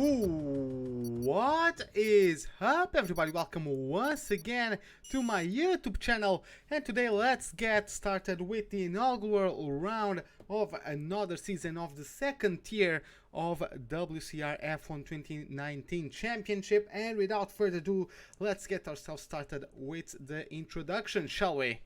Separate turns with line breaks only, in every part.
What is up, everybody? Welcome once again to my YouTube channel, and today let's get started with the inaugural round of another season of the second tier of WCR F1 2019 Championship. And without further ado, let's get ourselves started with the introduction, shall we?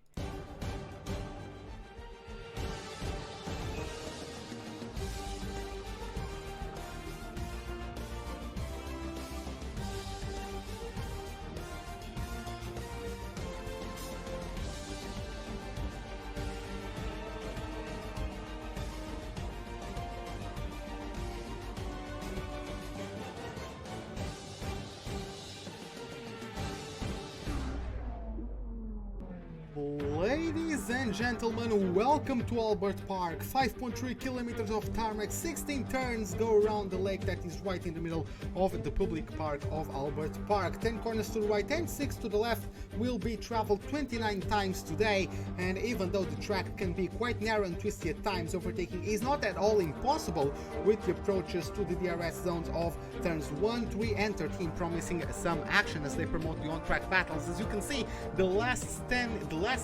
Ladies and gentlemen, welcome to Albert Park. 5.3 kilometers of tarmac, 16 turns go around the lake that is right in the middle of the public park of Albert Park. 10 corners to the right and 6 to the left will be traveled 29 times today, and even though the track can be quite narrow and twisty at times, overtaking is not at all impossible with the approaches to the DRS zones of turns 1, 3 and 13, promising some action as they promote the on-track battles. As you can see, the last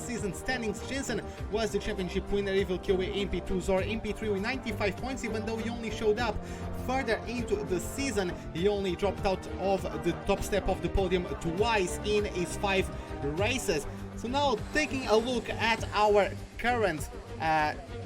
season standings, Jensen was the championship winner, Evil QA in P2, Zor in P3 with 95 points, even though he only showed up further into the season. He only dropped out of the top step of the podium twice in his 5 races. So now taking a look at our current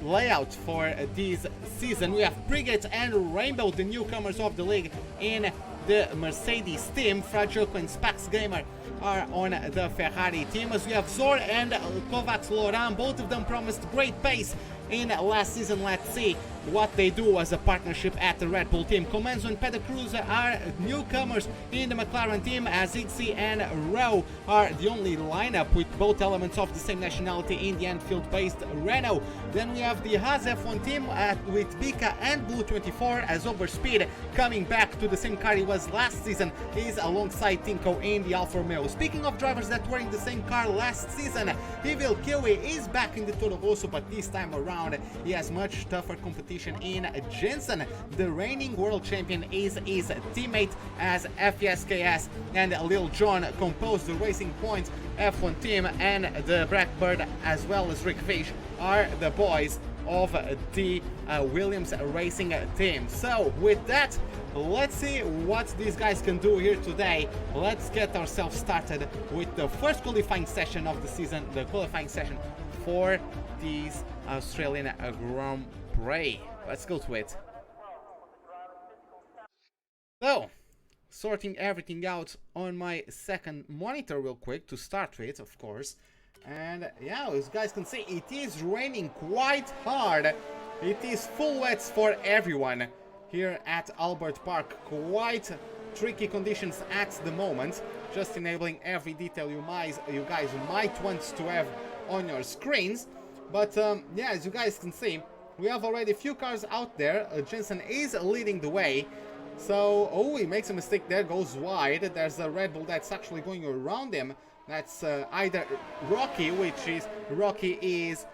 layout for this season, we have Brigade and Rainbow, the newcomers of the league in the Mercedes team. Fragile and Spax Gamer are on the Ferrari team, as we have Zor and Kovacs Laurent. Both of them promised great pace in last season. Let's see what they do as a partnership at the Red Bull team. Comenzo and Pedacruz are newcomers in the McLaren team, as Ixi and Rowe are the only lineup with both elements of the same nationality in the Enfield-based Renault. Then we have the Haas F1 team with Bika and Blue 24, as Overspeed, coming back to the same car he was last season, is alongside Tinko in the Alfa Romeo. Speaking of drivers that were in the same car last season, Evil Kiwi is back in the Toro Rosso, but this time around he has much tougher competition in Jensen. The reigning world champion is his teammate, as FSKS and Lil Jon compose the Racing Point F1 team, and the Blackbird as well as Rick Fish are the boys of the Williams Racing team. So with that, let's see what these guys can do here today. Let's get ourselves started with the first qualifying session of the season, the qualifying session for this Australian Grand Prix. Let's go to it. So, sorting everything out on my second monitor real quick to start with, of course. And yeah, as you guys can see, it is raining quite hard. It is full wets for everyone here at Albert Park. Quite tricky conditions at the moment, just enabling every detail you guys might want to have on your screens. But yeah, as you guys can see, we have already a few cars out there. Jensen is leading the way. So, oh, he makes a mistake there, goes wide. There's a Red Bull that's actually going around him. That's either Rocky, Rocky is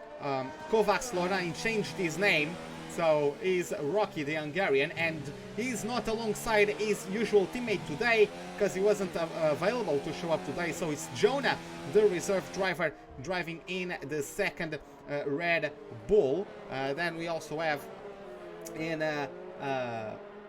Kovacs Laurent. He changed his name, so he's Rocky the Hungarian, and he's not alongside his usual teammate today because he wasn't available to show up today. So it's Jonah, the reserve driver, driving in the second Red Bull. Then we also have in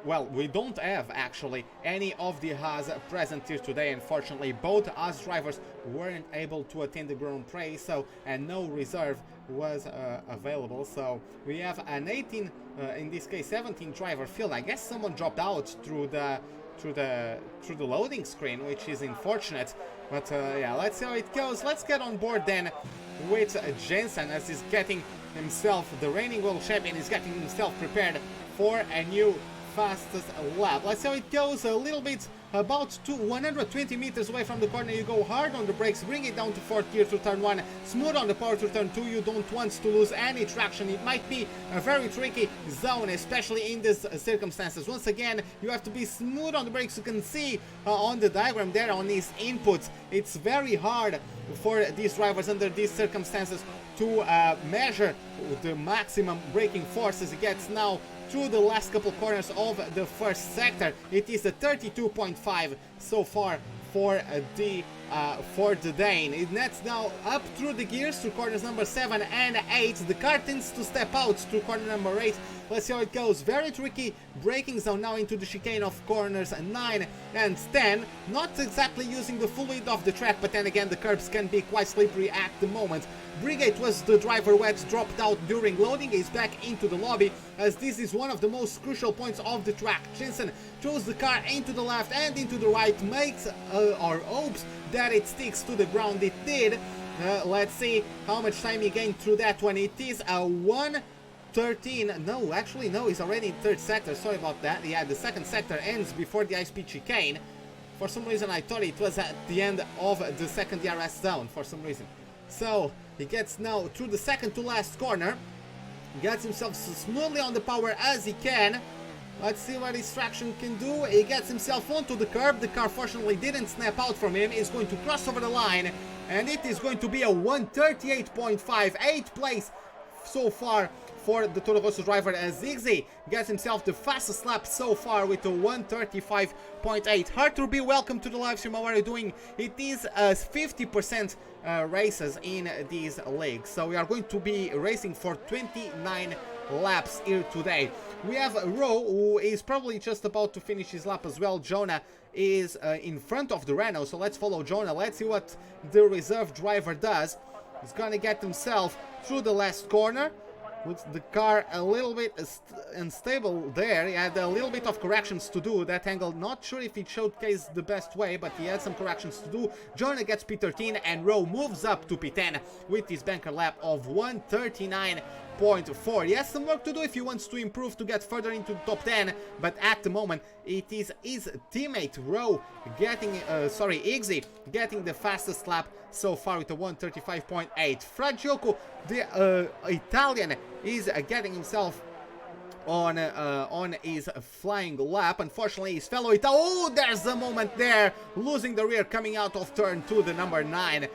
well, we don't have actually any of the Haas present here today. Unfortunately, both Haas drivers weren't able to attend the Grand Prix, so and no reserve was available. So we have an 18, in this case 17 driver field. I guess someone dropped out through the loading screen, which is unfortunate. But yeah, let's see how it goes. Let's get on board then with Jensen, as he's getting himself, the reigning world champion, is getting himself prepared for a new fastest lap. Let's see how it goes. A little bit about 120 meters away from the corner, you go hard on the brakes, bring it down to 4th gear to turn 1, smooth on the power to turn 2. You don't want to lose any traction. It might be a very tricky zone, especially in these circumstances. Once again, you have to be smooth on the brakes. You can see on the diagram there on these inputs, it's very hard for these drivers under these circumstances to measure the maximum braking force, as it gets now through the last couple corners of the first sector. It is a 32.5 so far for the Dane. It nets now up through the gears through corners number 7 and 8. The car tends to step out through corner number 8. Let's see how it goes. Very tricky braking zone now into the chicane of corners 9 and 10. Not exactly using the full width of the track, but then again the curbs can be quite slippery at the moment. Brigade was the driver who had dropped out during loading. He's back into the lobby, as this is one of the most crucial points of the track. Jensen throws the car into the left and into the right, makes or hopes that it sticks to the ground. It did. Let's see how much time he gained through that one. It is a 1:13. No, actually no, he's already in third sector. Sorry about that. Yeah, the second sector ends before the high-speed chicane. For some reason I thought it was at the end of the second DRS zone for some reason. So he gets now through the second to last corner, gets himself smoothly on the power as he can. Let's see what his traction can do. He gets himself onto the curb. The car fortunately didn't snap out from him. He's going to cross over the line, and it is going to be a 1:38.5, 8th place so far for the Toro Rosso driver, as Ziggy gets himself the fastest lap so far with a 1:35.8. Harturby, welcome to the live stream. How are you doing? It is 50% races in these leagues, so we are going to be racing for 29 laps here today. We have Ro, who is probably just about to finish his lap as well. Jonah is in front of the Renault, so let's follow Jonah. Let's see what the reserve driver does. He's gonna get himself through the last corner. With the car a little bit unstable there. He had a little bit of corrections to do. That angle, not sure if it showcased the best way, but he had some corrections to do. Jonah gets P13 and Rowe moves up to P10 with his banker lap of 1:39.4. He has some work to do if he wants to improve to get further into the top 10, but at the moment it is his teammate Rowe getting, Iggy getting the fastest lap so far with a 1:35.8. Fragioco, the Italian, is getting himself on his flying lap. Unfortunately, his fellow oh, there's a moment there, losing the rear coming out of turn 2. The number 9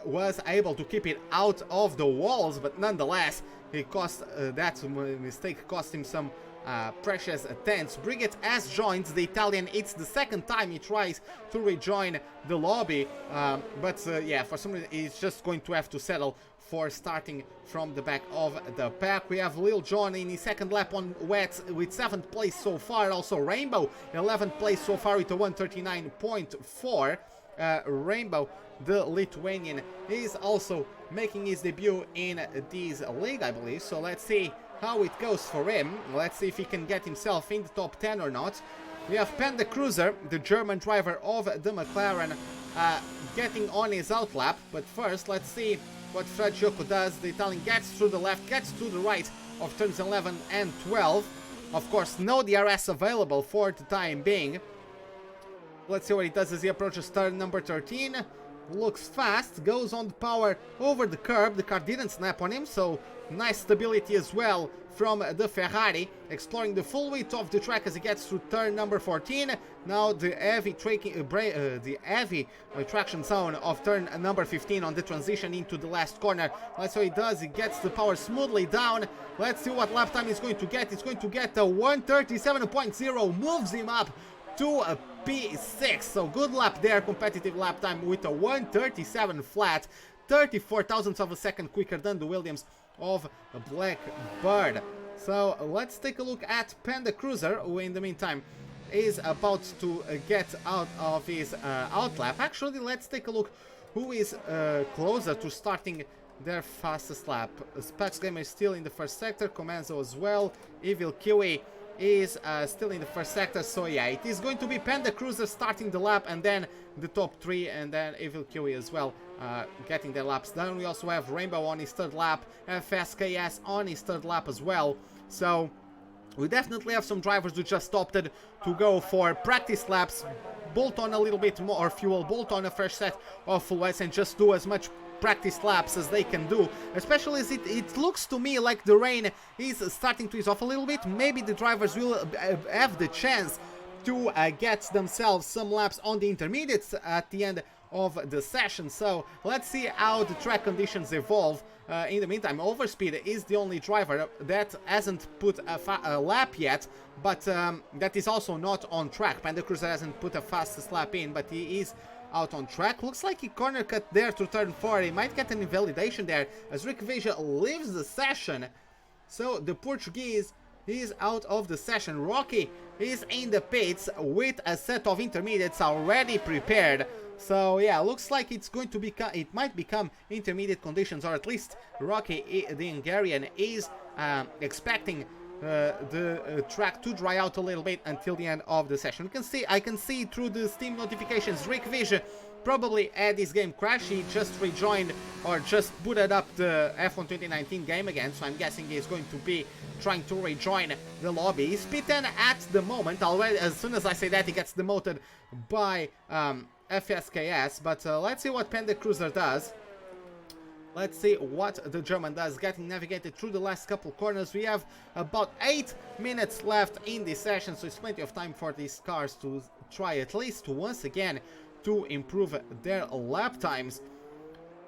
was able to keep it out of the walls, but nonetheless, he cost that mistake cost him some precious tenths. Brigade has joined the Italian. It's the second time he tries to rejoin the lobby, but yeah, for some reason he's just going to have to settle for starting from the back of the pack. We have Lil Jon in his second lap on wet with 7th place so far. Also Rainbow 11th place so far with a 1:39.4. Rainbow, the Lithuanian, is also making his debut in this league, I believe. So let's see how it goes for him. Let's see if he can get himself in the top 10 or not. We have Panda Cruiser, the German driver of the McLaren, getting on his outlap. But first, let's see what Fragioco does. The Italian gets through the left, gets to the right of turns 11 and 12. Of course, no DRS available for the time being. Let's see what he does as he approaches turn number 13. Looks fast, goes on the power over the curb. The car didn't snap on him, so nice stability as well from the Ferrari, exploring the full width of the track as he gets through turn number 14. Now the heavy traction zone of turn number 15 on the transition into the last corner. Let's see what he does. He gets the power smoothly down. Let's see what lap time he's going to get. He's going to get a 1:37.0, moves him up to a P6. So good lap there, competitive lap time with a 1:37 flat, 34 thousandths of a second quicker than the Williams of Blackbird. So let's take a look at Panda Cruiser, who in the meantime is about to get out of his outlap. Actually, let's take a look who is closer to starting their fastest lap. Spax Gamer is still in the first sector, Comenzo as well, Evil Kiwi is still in the first sector. So yeah, it is going to be Panda Cruiser starting the lap, and then the top 3, and then Evil Kiwi as well getting their laps done. We also have Rainbow on his third lap, FSKS on his third lap as well. So we definitely have some drivers who just opted to go for practice laps, bolt on a little bit more fuel, bolt on a fresh set of full wets, and just do as much practice laps as they can do, especially as it looks to me like the rain is starting to ease off a little bit. Maybe the drivers will have the chance to get themselves some laps on the intermediates at the end of the session. So let's see how the track conditions evolve. In the meantime, Overspeed is the only driver that hasn't put a lap yet, but that is also not on track. Panda Cruiser hasn't put a fastest lap in, but he is out on track. Looks like he corner cut there to turn 4. He might get an invalidation there as Rick Vigia leaves the session. So the Portuguese is out of the session. Rocky is in the pits with a set of intermediates already prepared. So yeah, looks like it's going to become, it might become intermediate conditions, or at least Rocky, the Hungarian, is expecting the track to dry out a little bit until the end of the session. I can see through the Steam notifications, Rick Vigia probably had his game crash. He just rejoined or just booted up the F1 2019 game again, so I'm guessing he's going to be trying to rejoin the lobby. He's P10 at the moment. Already, as soon as I say that, he gets demoted by FSKS, but let's see what Panda Cruiser does. Let's see what the German does, getting navigated through the last couple corners. We have about 8 minutes left in this session, so it's plenty of time for these cars to try at least once again to improve their lap times.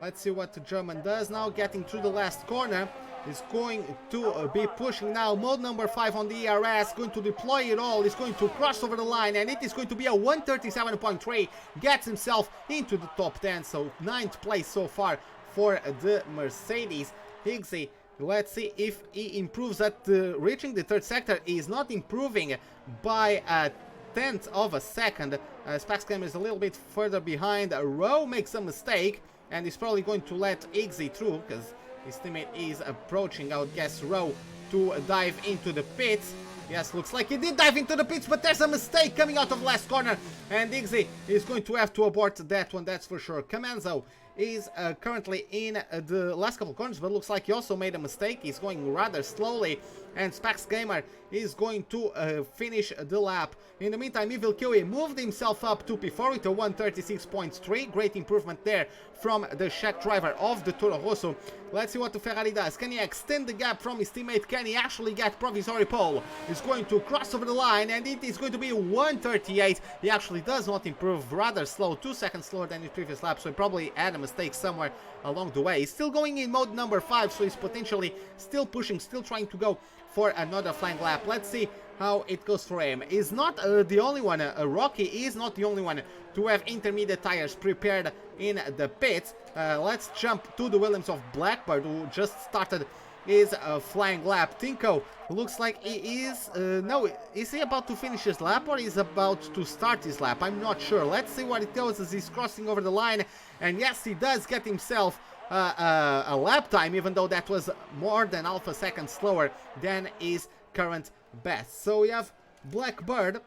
Let's see what the German does now, getting through the last corner. Is going to be pushing now mode number 5 on the ERS, going to deploy it all. He's going to cross over the line, and it is going to be a 137.3. Gets himself into the top 10, so 9th place so far for the Mercedes. Higgsy, let's see if he improves at reaching the 3rd sector. He is not improving by a 10th of a second. Spaxcam is a little bit further behind. Rowe makes a mistake, and he's probably going to let Higgsy through because his teammate is approaching, I would guess, Rowe to dive into the pits. Yes, looks like he did dive into the pits, but there's a mistake coming out of last corner, and Higgsy is going to have to abort that one, that's for sure. Camanzo is currently in the last couple corners, but looks like he also made a mistake. He's going rather slowly, and Spax Gamer is going to finish the lap. In the meantime, Evil Kiwi moved himself up to P4 with a 136.3. Great improvement there from the Czech driver of the Toro Rosso. Let's see what the Ferrari does. Can he extend the gap from his teammate? Can he actually get provisory pole? He's going to cross over the line, and it is going to be 138. He actually does not improve, rather slow, 2 seconds slower than his previous lap, so he probably had a mistake somewhere along the way. He's still going in mode number 5, so he's potentially still pushing, still trying to go for another flying lap. Let's see how it goes for him. He's not the only one, Rocky is not the only one to have intermediate tires prepared in the pits. Let's jump to the Williams of Blackbird, who just started his flying lap. Tinko looks like he is, no, is he about to finish his lap or is about to start his lap? I'm not sure. Let's see what it goes as he's crossing over the line, and yes, he does get himself a lap time, even though that was more than half a second slower than his current best. So we have Blackbird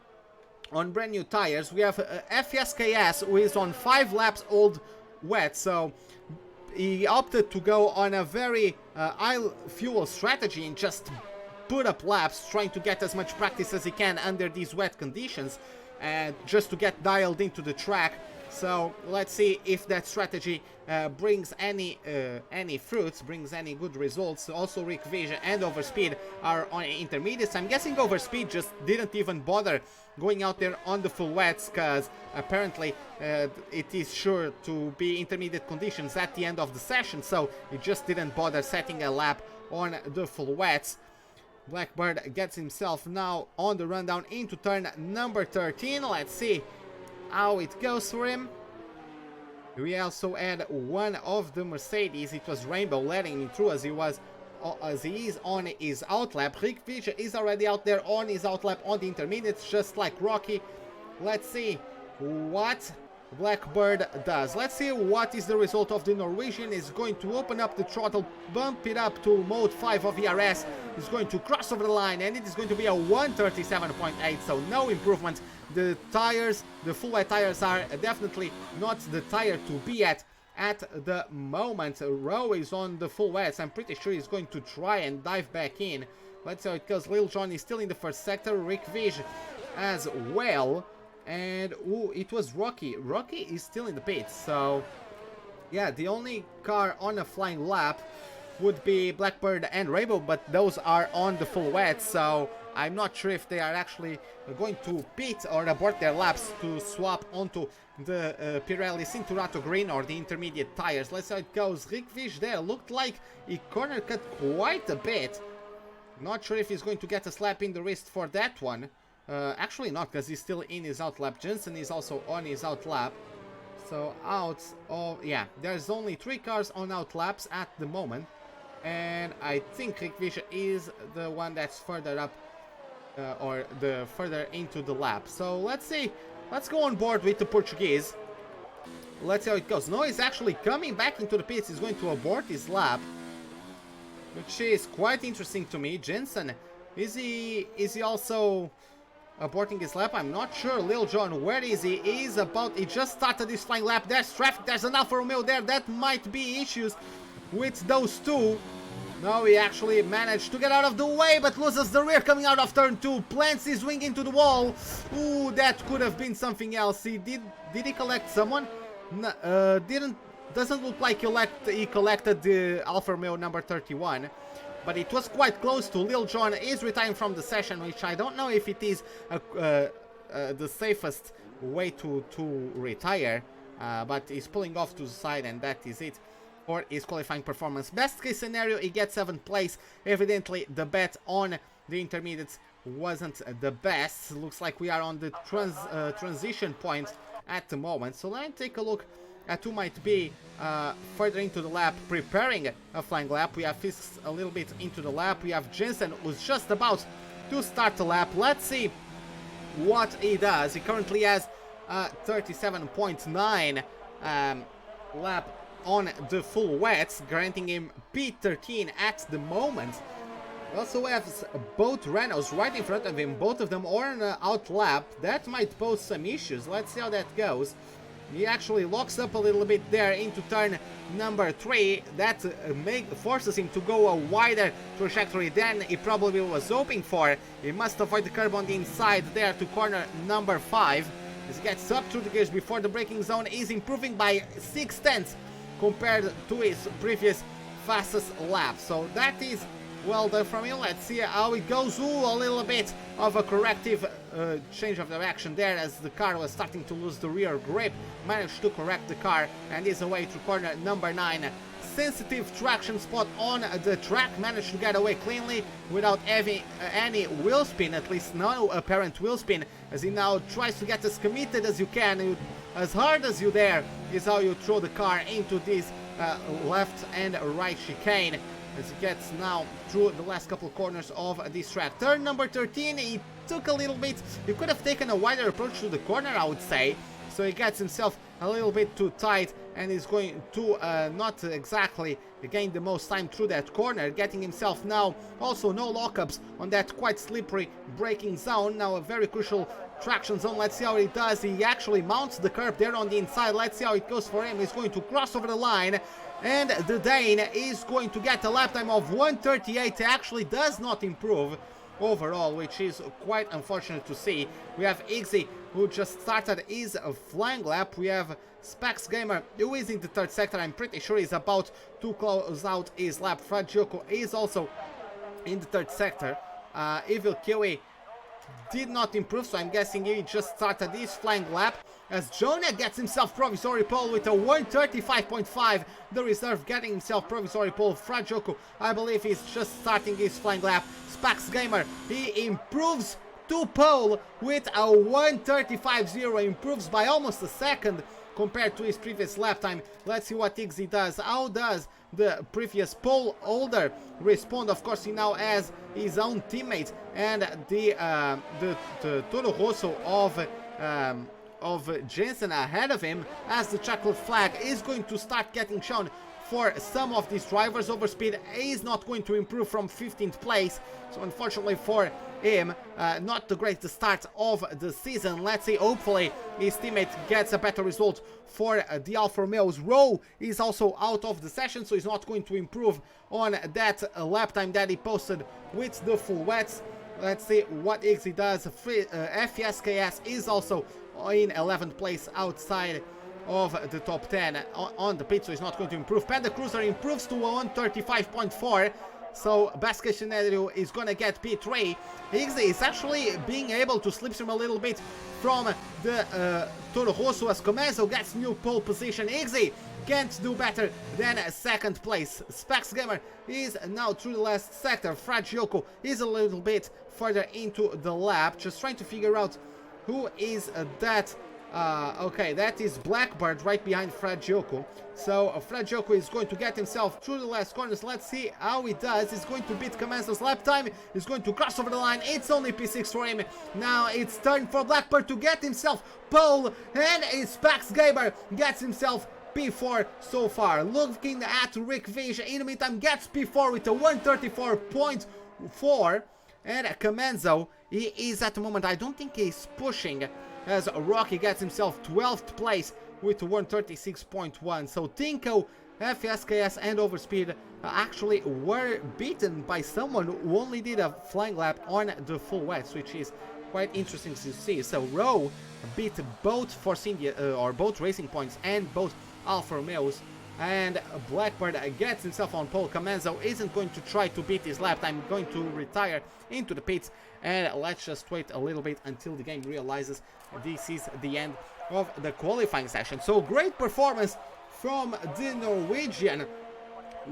on brand new tires. We have FSKS, who is on 5 laps old wet, so he opted to go on a very high fuel strategy and just put up laps, trying to get as much practice as he can under these wet conditions, and just to get dialed into the track. So let's see if that strategy brings any fruits, brings any good results. Also, Rick Vigia and Overspeed are on intermediates. I'm guessing Overspeed just didn't even bother going out there on the full wets, because apparently it is sure to be intermediate conditions at the end of the session, so he just didn't bother setting a lap on the full wets. Blackbird gets himself now on the rundown into turn number 13. Let's see how it goes for him. We also had one of the Mercedes. It was Rainbow letting him through as he is on his outlap. Rick Vigia is already out there on his outlap on the intermediates, just like Rocky. Let's see what Blackbird does. Let's see what is the result of the Norwegian. Is going to open up the throttle, bump it up to mode 5 of ERS. Is going to cross over the line, and it is going to be a 137.8, so no improvement. The tires, the full wet tires, are definitely not the tire to be at the moment. Rowe is on the full wets. I'm pretty sure he's going to try and dive back in. Let's see how it goes. Lil John is still in the first sector. Rick Vigia as well. And it was Rocky. Rocky is still in the pits. So yeah, the only car on a flying lap would be Blackbird and Rainbow, but those are on the full wet. So I'm not sure if they are actually going to pit or abort their laps to swap onto the Pirelli Cinturato Green or the intermediate tires. Let's see how it goes. Rick Fish there looked like he corner cut quite a bit. Not sure if he's going to get a slap in the wrist for that one. Actually not, because he's still in his out lap. Jensen is also on his out lap. So out of, yeah, there's only 3 cars on out laps at the moment. And I think Rick Fish is the one that's further up, or the further into the lap. So let's see. Let's go on board with the Portuguese. Let's see how it goes. No, he's actually coming back into the pits. He's going to abort his lap, which is quite interesting to me. Jensen, is he also aborting his lap? I'm not sure. Lil Jon, where is he? He just started his flying lap. There's traffic. There's an Alfa Romeo there. That might be issues with those two. No, he actually managed to get out of the way, but loses the rear coming out of turn 2. Plants his wing into the wall. Ooh, that could have been something else. Did he collect someone? No, doesn't look like he collected the Alfa Romeo number 31. But it was quite close to. Lil Jon is retiring from the session, which I don't know if it is the safest way to retire. But he's pulling off to the side, and that is it for his qualifying performance. Best case scenario, he gets 7th place. Evidently, the bet on the intermediates wasn't the best. Looks like we are on the transition point at the moment. So let's take a look at who might be further into the lap, preparing a flying lap. We have Fisk a little bit into the lap. We have Jensen, who's just about to start the lap. Let's see what he does. He currently has 37.9 lap on the full wets, granting him P13 at the moment. We also have both Renaults right in front of him, both of them on an out lap. That might pose some issues. Let's see how that goes. He actually locks up a little bit there into turn number 3. That forces him to go a wider trajectory than he probably was hoping for. He must avoid the curb on the inside there to corner number 5. As he gets up through the gears before the braking zone, is improving by 6/10 compared to his previous fastest lap. So that is well done from him. Let's see how it goes. Ooh, a little bit of a corrective change of direction there as the car was starting to lose the rear grip. Managed to correct the car and is away to corner number 9. Sensitive traction spot on the track. Managed to get away cleanly without having any wheel spin, at least no apparent wheel spin, as he now tries to get as committed as you can, as hard as you dare, is how you throw the car into this left and right chicane, as he gets now through the last couple of corners of this track. Turn number 13, he took a little bit, he could have taken a wider approach to the corner, I would say, so he gets himself a little bit too tight and is going to not exactly gain the most time through that corner, getting himself now also no lockups on that quite slippery braking zone. Now a very crucial traction zone. Let's see how he does. He actually mounts the curb there on the inside. Let's see how it goes for him. He's going to cross over the line, and the Dane is going to get a lap time of 1:38. Actually does not improve overall, which is quite unfortunate to see. We have Iggy, who just started his flying lap. We have Specs Gamer, who is in the 3rd sector. I'm pretty sure he's about to close out his lap. Fragioco is also in the 3rd sector. Evil Kiwi did not improve, so I'm guessing he just started his flying lap, as Jonah gets himself provisory pole with a 1:35.5. The reserve getting himself provisory pole. Fragioco, I believe, he's just starting his flying lap. Spax Gamer, he improves to pole with a 1:35.0, improves by almost a second compared to his previous lap time. Let's see what Iggy does. How does the previous pole holder respond? Of course, he now has his own teammate and the Toro Rosso of Jensen ahead of him, as the chocolate flag is going to start getting shown for some of these drivers. Overspeed is not going to improve from 15th place, so unfortunately for him, not the greatest start of the season. Let's see, hopefully his teammate gets a better result for the Alfa Romeos. Rowe is also out of the session, so he's not going to improve on that lap time that he posted with the full wets. Let's see what Iggy does. FESKS is also in 11th place outside of the top 10 on the pit, so he's not going to improve. Panda Cruiser improves to 1:35.4. So best case scenario is gonna get P3. Igzy is actually being able to slipstream a little bit from the Toro Rosso as Comezo gets new pole position. Igzy can't do better than second place. Specs Gamer is now through the last sector. Fragioco is a little bit further into the lap, just trying to figure out who is that. Okay, that is Blackbird right behind Fragioco. So Fragioco is going to get himself through the last corners. Let's see how he does. He's going to beat Comezo's lap time. He's going to cross over the line. It's only P6 for him. Now it's turn for Blackbird to get himself pole, and Specs Gamer gets himself P4 so far. Looking at Rick Vish, in the meantime, gets P4 with a 134.4. And Comezo, he is at the moment, I don't think he's pushing, as Rocky gets himself 12th place with 136.1. So Tinko, FSKS and Overspeed actually were beaten by someone who only did a flying lap on the full wets, which is quite interesting to see. So Rowe beat both Force India, or both Racing Points and both Alfa Romeos, and Blackbird gets himself on pole. Comezo isn't going to try to beat his lap time, going to retire into the pits, and let's just wait a little bit until the game realizes this is the end of the qualifying session. So great performance from the Norwegian.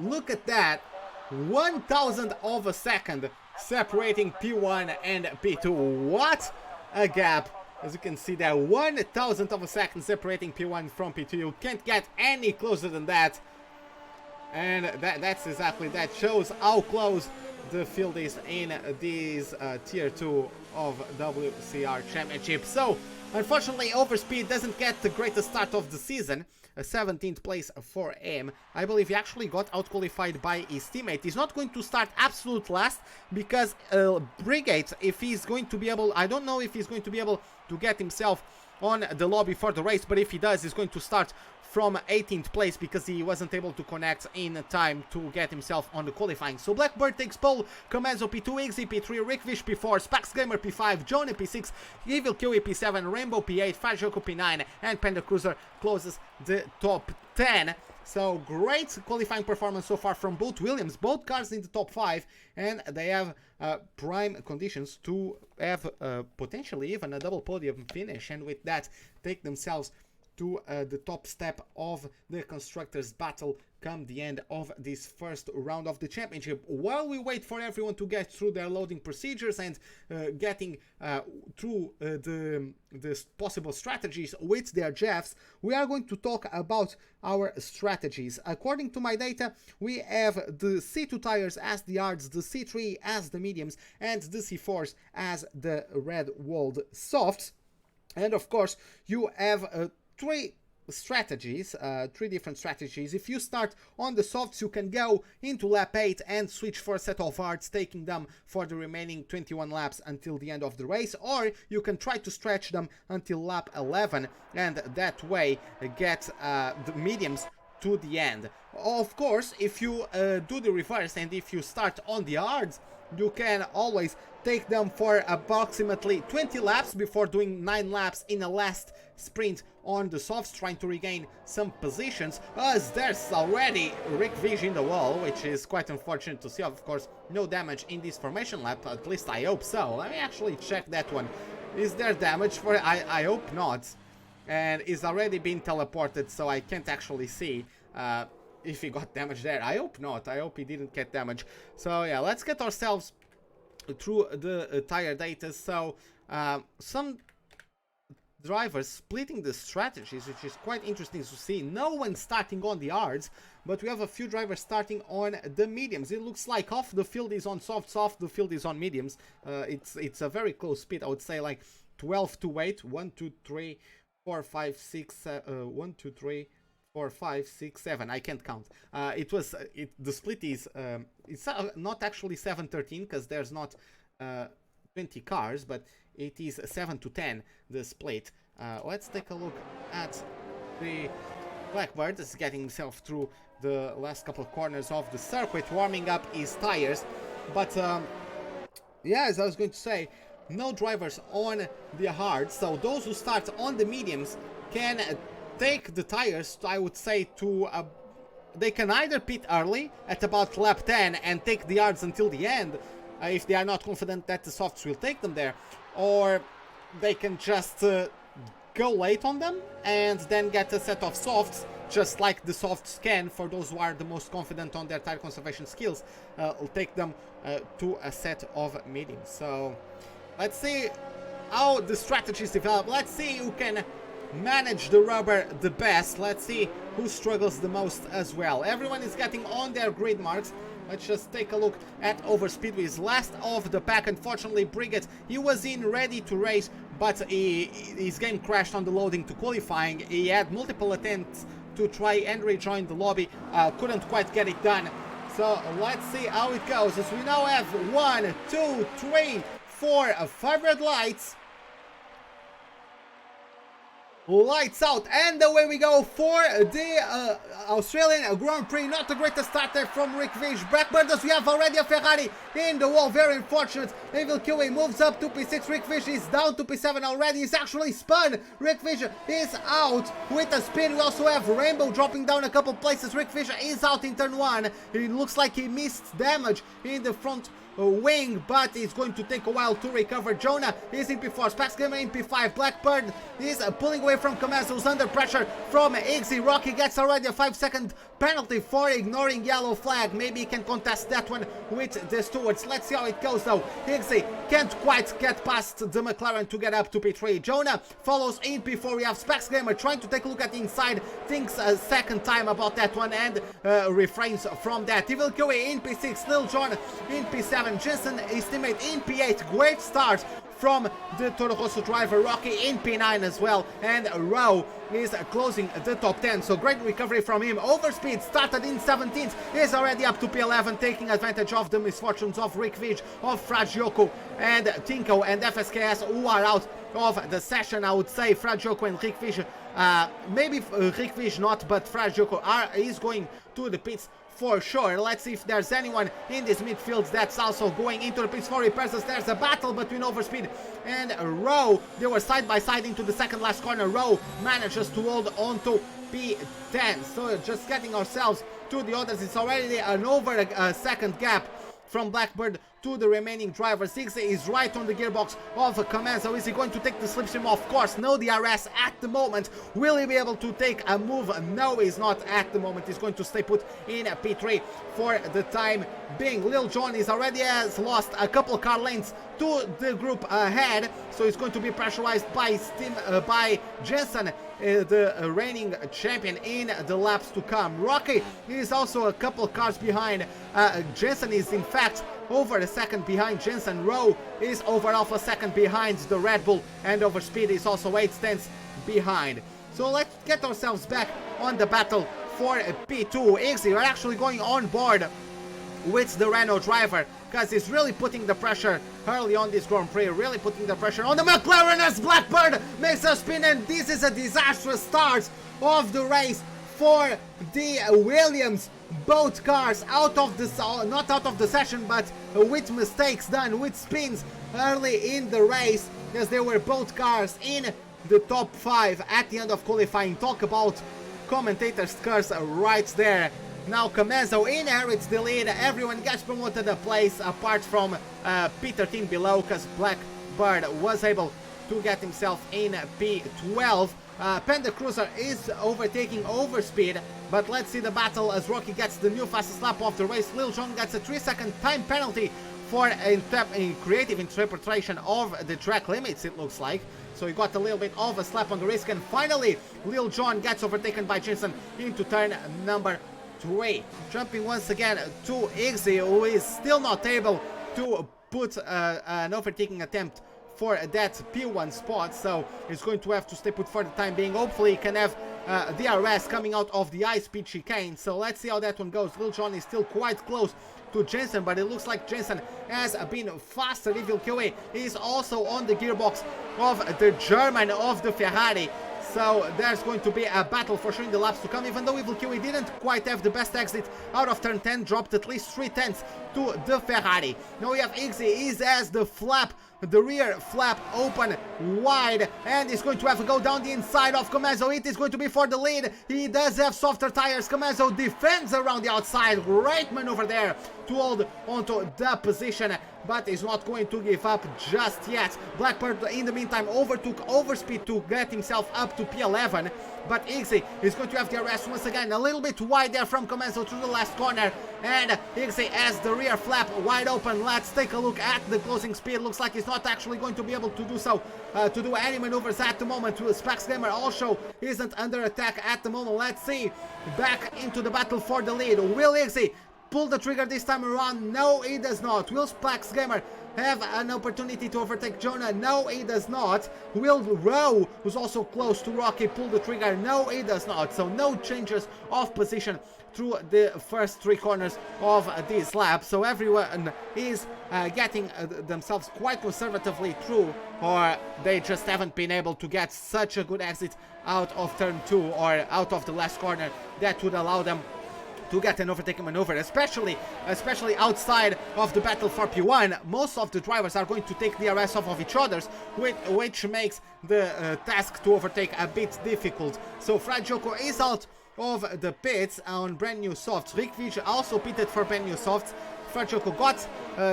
Look at that, 1,000th of a second separating P1 and P2. What a gap! As you can see there, 1,000th of a second separating P1 from P2. You can't get any closer than that. And that's exactly, that shows how close the field is in this tier 2 of WCR Championship. So, unfortunately, Overspeed doesn't get the greatest start of the season. A 17th place for him. I believe he actually got out-qualified by his teammate. He's not going to start absolute last because Brigade, if he's going to be able, I don't know if he's going to be able to get himself on the lobby for the race, but if he does, he's going to start from 18th place because he wasn't able to connect in time to get himself on the qualifying. So Blackbird takes pole, Comezo P2, Igzy P3, Rickfish P4, Specs Gamer P5, Johnny P6, Evil Kiwi P7, Rainbow P8, Fragioco P9, and Panda Cruiser closes the top 10. So great qualifying performance so far from both Williams, both cars in the top 5, and they have prime conditions to have potentially even a double podium finish, and with that take themselves to the top step of the Constructors battle come the end of this first round of the championship. While we wait for everyone to get through their loading procedures and getting through the possible strategies with their Jeffs, we are going to talk about our strategies. According to my data, we have the C2 tires as the hards, the C3 as the mediums, and the C4s as the red-walled softs. And of course, you have three different strategies. If you start on the softs, you can go into lap 8 and switch for a set of hards, taking them for the remaining 21 laps until the end of the race, or you can try to stretch them until lap 11 and that way get the mediums to the end. Of course, if you do the reverse and if you start on the hards, you can always take them for approximately 20 laps before doing 9 laps in a last sprint on the softs, trying to regain some positions, as there's already Rick Vish in the wall, which is quite unfortunate to see. Of course, no damage in this formation lap, at least I hope so. Let me actually check that one. Is there damage for it? I hope not. And he's already been teleported, so I can't actually see if he got damage there. I hope not. I hope he didn't get damage. So yeah, let's get ourselves through the tire data. So some drivers splitting the strategies, which is quite interesting to see. No one starting on the hards, but we have a few drivers starting on the mediums. It looks like half the field is on soft, the field is on mediums. It's a very close split. I would say like 12 to 8. 1, 2, 3, 4, 5, 6, 1, 2, 3, 4, 5, 6, 7. I can't count. The split is it's not actually 7-13 because there's not 20 cars, but it is 7 to 10 the split. Let's take a look at the Blackbird. Is getting himself through the last couple of corners of the circuit, warming up his tires. But yeah, as I was going to say, no drivers on the hard, so those who start on the mediums can take the tires, I would say, to they can either pit early at about lap 10 and take the yards until the end, if they are not confident that the softs will take them there, or they can just go late on them and then get a set of softs, just like the softs can for those who are the most confident on their tire conservation skills. Will take them to a set of mediums. So let's see how the strategies develop. Let's see who can manage the rubber the best. Let's see who struggles the most as well. Everyone is getting on their grid marks. Let's just take a look at Overspeed, who is last of the pack. Unfortunately, Brigette, he was in ready to race, but his game crashed on the loading to qualifying. He had multiple attempts to try and rejoin the lobby, couldn't quite get it done. So let's see how it goes, as we now have 1, 2, 3, 4, 5 red lights. Lights out, and away we go for the Australian Grand Prix. Not the greatest starter from Rick Vish. Blackbird, as we have already a Ferrari in the wall. Very unfortunate. Evil QA moves up to P6. Rick Vish is down to P7 already. He's actually spun. Rick Vish is out with a spin. We also have Rainbow dropping down a couple places. Rick Vish is out in turn 1. It looks like he missed damage in the front wing, but it's going to take a while to recover. Jonah is in P4, Spax Gamer in P5, Blackbird is pulling away from Kamaz, who's under pressure from Iggy. Rocky gets already a 5-second penalty for ignoring yellow flag. Maybe he can contest that one with the stewards. Let's see how it goes though. Iggy can't quite get past the McLaren to get up to P3. Jonah follows in P4. We have Spax Gamer trying to take a look at the inside, thinks a second time about that one and refrains from that. Evil QA in P6, Lil Jon in P7, Jensen, his teammate in P8. Great start from the Toro Rosso driver. Rocky in P9 as well, and Rowe is closing the top 10, so great recovery from him. Overspeed started in 17th, is already up to P11, taking advantage of the misfortunes of Rick Vij, of Fragioco and Tinko and FSKS, who are out of the session. I would say Fragioco and Rick Vij, maybe Rick Vij not, but Fragioco is going to the pits for sure. Let's see if there's anyone in this midfield that's also going into the pits for repairs. There's a battle between Overspeed and Rowe. They were side by side into the second last corner. Rowe manages to hold on to P10. So just getting ourselves to the others. It's already an over a second gap from Blackbird to the remaining drivers. Zigzag is right on the gearbox of Comanzo. Is he going to take the slipstream? Of course, no DRS at the moment. Will he be able to take a move? No, he's not at the moment. He's going to stay put in P3 for the time being. Lil Jon is already has lost a couple car lanes to the group ahead, so he's going to be pressurized by Jensen, the reigning champion, in the laps to come. Rocky is also a couple cars behind. Jensen is in fact over a second behind Jensen. Rowe is over half a second behind the Red Bull, and Overspeed is also 8 tenths behind. So let's get ourselves back on the battle for P2. Iggy are actually going on board with the Renault driver, because he's really putting the pressure early on this Grand Prix, really putting the pressure on the McLaren as Blackbird makes a spin, and this is a disastrous start of the race for the Williams. Both cars out of the, not out of the session, but with mistakes done, with spins early in the race, as they were both cars in the top 5 at the end of qualifying. Talk about commentators' curse right there. Now Comanzo inherits the lead. Everyone gets promoted a place apart from P13 below, because Blackbird was able to get himself in P12. Panda Cruiser is overtaking Overspeed, but let's see the battle as Rocky gets the new fastest lap of the race. Lil Jon gets a 3-second time penalty for a creative interpretation of the track limits, it looks like. So he got a little bit of a slap on the wrist, and finally Lil Jon gets overtaken by Jensen into turn number 3. Jumping once again to Iggy, who is still not able to put an overtaking attempt for that P1 spot, so he's going to have to stay put for the time being. Hopefully he can have DRS coming out of the high-speed chicane, so let's see how that one goes. Lil Jon is still quite close to Jensen, but it looks like Jensen has been faster. Evil QA is also on the gearbox of the German of the Ferrari. So there's going to be a battle for sure in the laps to come, even though Evil QE didn't quite have the best exit out of turn 10, dropped at least 3 tenths to the Ferrari. Now we have Iggy has the rear flap open wide, and is going to have to go down the inside of Comezo. It is going to be for the lead. He does have softer tires. Comezo defends around the outside. Great maneuver there to hold onto the position, but is not going to give up just yet. Blackbird in the meantime overtook overspeed to get himself up to P11, but Iggy is going to have the arrest once again, a little bit wide there from Comezo through the last corner, and Iggy has the rear flap wide open. Let's take a look at the closing speed. Looks like he's not actually going to be able to do so, to do any maneuvers at the moment. Spax Gamer also isn't under attack at the moment. Let's see, back into the battle for the lead. Will Iggy pull the trigger this time around? No, he does not. Will Spax Gamer have an opportunity to overtake Jonah? No, he does not. Will Rowe, who's also close to Rocky, pull the trigger? No, he does not. So no changes of position through the first 3 corners of this lap. So everyone is getting themselves quite conservatively through, or they just haven't been able to get such a good exit out of turn 2 or out of the last corner that would allow them to get an overtaking maneuver, especially outside of the battle for P1. Most of the drivers are going to take the DRS off of each other's, which makes the task to overtake a bit difficult. So Fred Joko is out of the pits on brand new softs. Rick Vij also pitted for brand new softs. Fred Joko got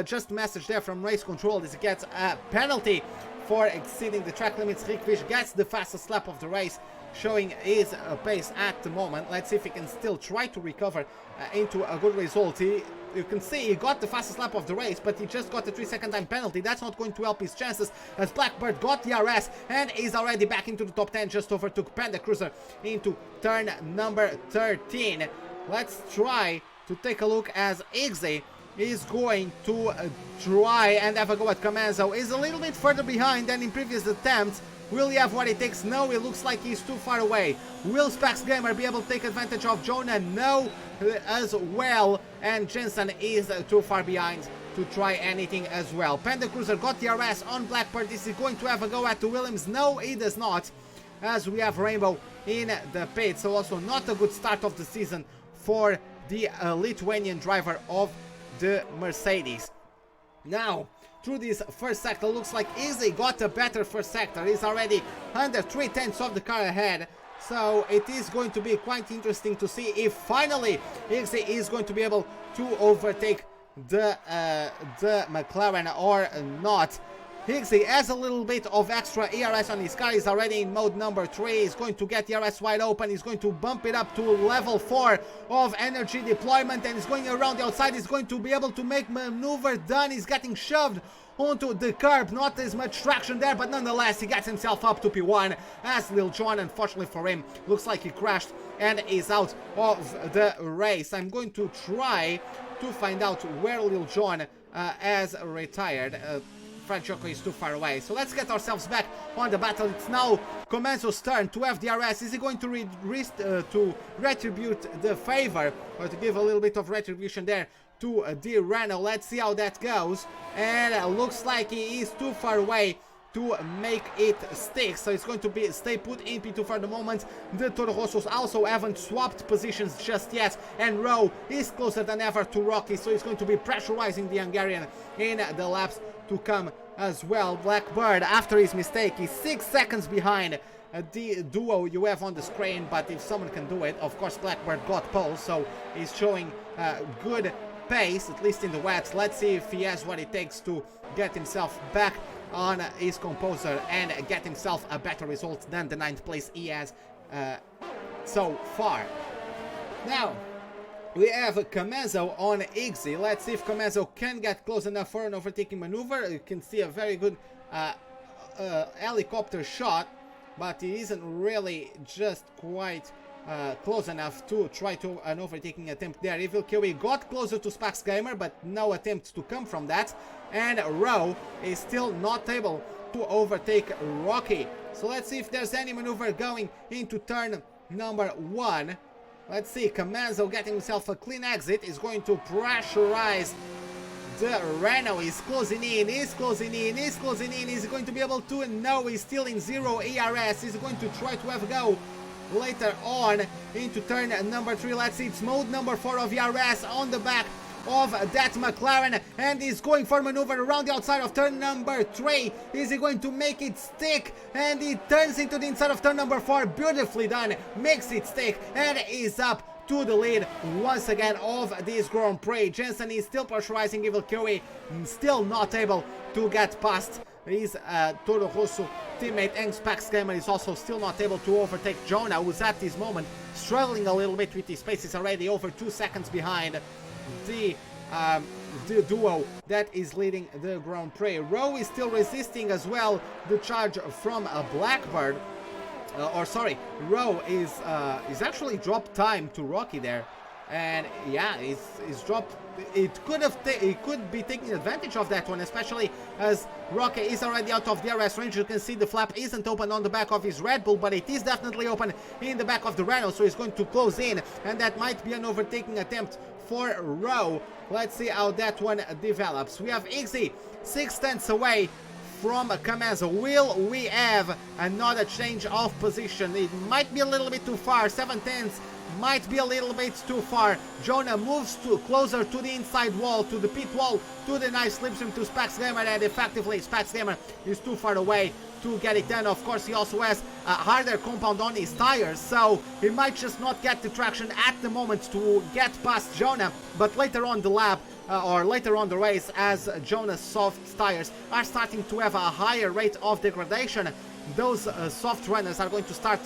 just a message there from race control. This gets a penalty for exceeding the track limits. Rick Vij gets the fastest lap of the race, showing his pace at the moment. Let's see if he can still try to recover into a good result. You can see he got the fastest lap of the race, but he just got a 3-second time penalty. That's not going to help his chances, as Blackbird got the RS and is already back into the top 10. Just overtook Panda Cruiser into turn number 13. Let's try to take a look as Iggy is going to try and have a go at Comezo. Is a little bit further behind than in previous attempts. Will he have what it takes? No, it looks like he's too far away. Will Spax Gamer be able to take advantage of Jonah? No, as well. And Jensen is too far behind to try anything as well. Panda Cruiser got the RS on Blackbird. Is he going to have a go at the Williams? No, he does not, as we have Rainbow in the pit. So also not a good start of the season for the Lithuanian driver of the Mercedes. Now, through this first sector, looks like Iggy got a better first sector. He's already under 3/10 of the car ahead. So it is going to be quite interesting to see if finally Iggy is going to be able to overtake the McLaren or not. Iggy has a little bit of extra ERS on his car. He's already in mode number 3. He's going to get the ERS wide open. He's going to bump it up to level 4 of energy deployment, and he's going around the outside. He's going to be able to make maneuver done. He's getting shoved onto the curb. Not as much traction there, but nonetheless he gets himself up to P1, as Lil Jon, unfortunately for him, looks like he crashed and is out of the race. I'm going to try to find out where Lil Jon has retired. Fred Joko is too far away. So let's get ourselves back on the battle. It's now Comezo's turn to have the RS. Is he going to retribute the favor, or to give a little bit of retribution there to the Renault? Let's see how that goes. And looks like he is too far away to make it stick, so it's going to stay put in P2 for the moment. The Toro Rossos also haven't swapped positions just yet, and Rowe is closer than ever to Rocky, so he's going to be pressurizing the Hungarian in the laps to come as well. Blackbird, after his mistake, is 6 seconds behind the duo you have on the screen, but if someone can do it, of course Blackbird got pole, so he's showing good pace, at least in the wets. Let's see if he has what it takes to get himself back on his composer and get himself a better result than the 9th place he has so far. Now we have Comezo on Iggy. Let's see if Comezo can get close enough for an overtaking maneuver. You can see a very good helicopter shot, but he isn't really just quite close enough to try to an overtaking attempt there. Evil Kiwi got closer to Spax Gamer, but no attempt to come from that. And Rowe is still not able to overtake Rocky. So let's see if there's any maneuver going into turn number 1. Let's see, Comezo getting himself a clean exit is going to pressurize the Renault. Is closing in, is closing in, is closing in. Is he going to be able to? No, he's still in 0 ERS. He's going to try to have a go later on into turn number 3. Let's see, it's mode number 4 of ERS on the back of that McLaren, and he's going for maneuver around the outside of turn number 3. Is he going to make it stick? And he turns into the inside of turn number 4. Beautifully done, makes it stick, and is up to the lead once again of this Grand Prix. Jensen is still pressurizing Evil Kiwi, still not able to get past his Toro Rosso teammate, and Spax Gamer is also still not able to overtake Jonah, who's at this moment struggling a little bit with his pace. Is already over 2 seconds behind the duo that is leading the Grand Prix. Rowe is still resisting as well the charge from a Blackbird. Rowe is actually dropped time to Rocky there, and yeah, he's dropped. He could be taking advantage of that one, especially as Rocky is already out of DRS range. You can see the flap isn't open on the back of his Red Bull, but it is definitely open in the back of the Renault, so he's going to close in, and that might be an overtaking attempt for Rowe. Let's see how that one develops. We have Iggy 6 tenths away from Kameza. Will we have another change of position? It might be a little bit too far. 7 tenths might be a little bit too far. Jonah moves closer to the inside wall, to the pit wall, to the nice slipstream to Spax Gamer, and effectively Spax Gamer is too far away to get it done. Of course, he also has a harder compound on his tires, so he might just not get the traction at the moment to get past Jonah, but later on the lap, or later on the race, as Jonah's soft tires are starting to have a higher rate of degradation, those soft runners are going to start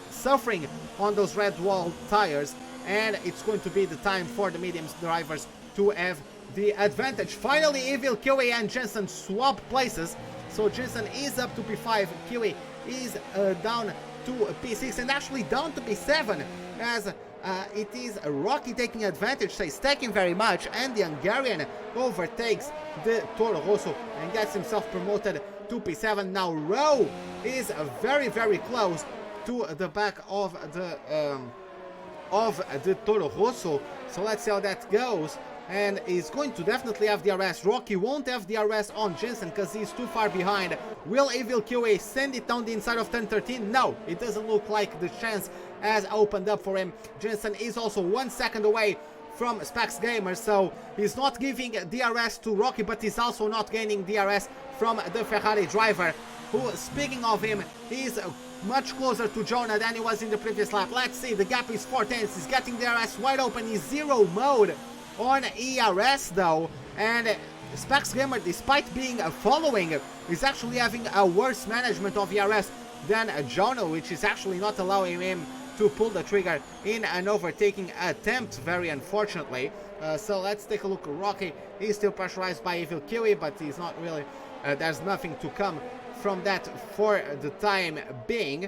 suffering on those red wall tires, and it's going to be the time for the mediums drivers to have the advantage. Finally, Evil Kiwi and Jensen swap places, so Jensen is up to P5, Kiwi is down to P6, and actually down to P7, as it is Rocky taking advantage, says stacking very much, and the Hungarian overtakes the Toro Rosso and gets himself promoted to P7. Now Rowe is very, very close to the back of the Toro Rosso, so let's see how that goes. And he's going to definitely have DRS. Rocky won't have DRS on Jensen because he's too far behind. Will Evil QA send it down the inside of turn 13? No, it doesn't look like the chance has opened up for him. Jensen is also 1 second away from Spax Gamer, so he's not giving DRS to Rocky, but he's also not gaining DRS from the Ferrari driver, who, speaking of him, is much closer to Jonah than he was in the previous lap. Let's see, the gap is 4 tenths. He's getting DRS wide open. He's zero mode on ERS though, and Spax Gamer, despite being following, is actually having a worse management of ERS than Jonah, which is actually not allowing him to pull the trigger in an overtaking attempt, very unfortunately. So let's take a look. Rocky is still pressurized by Evil Kiwi, but he's not really, there's nothing to come from that for the time being.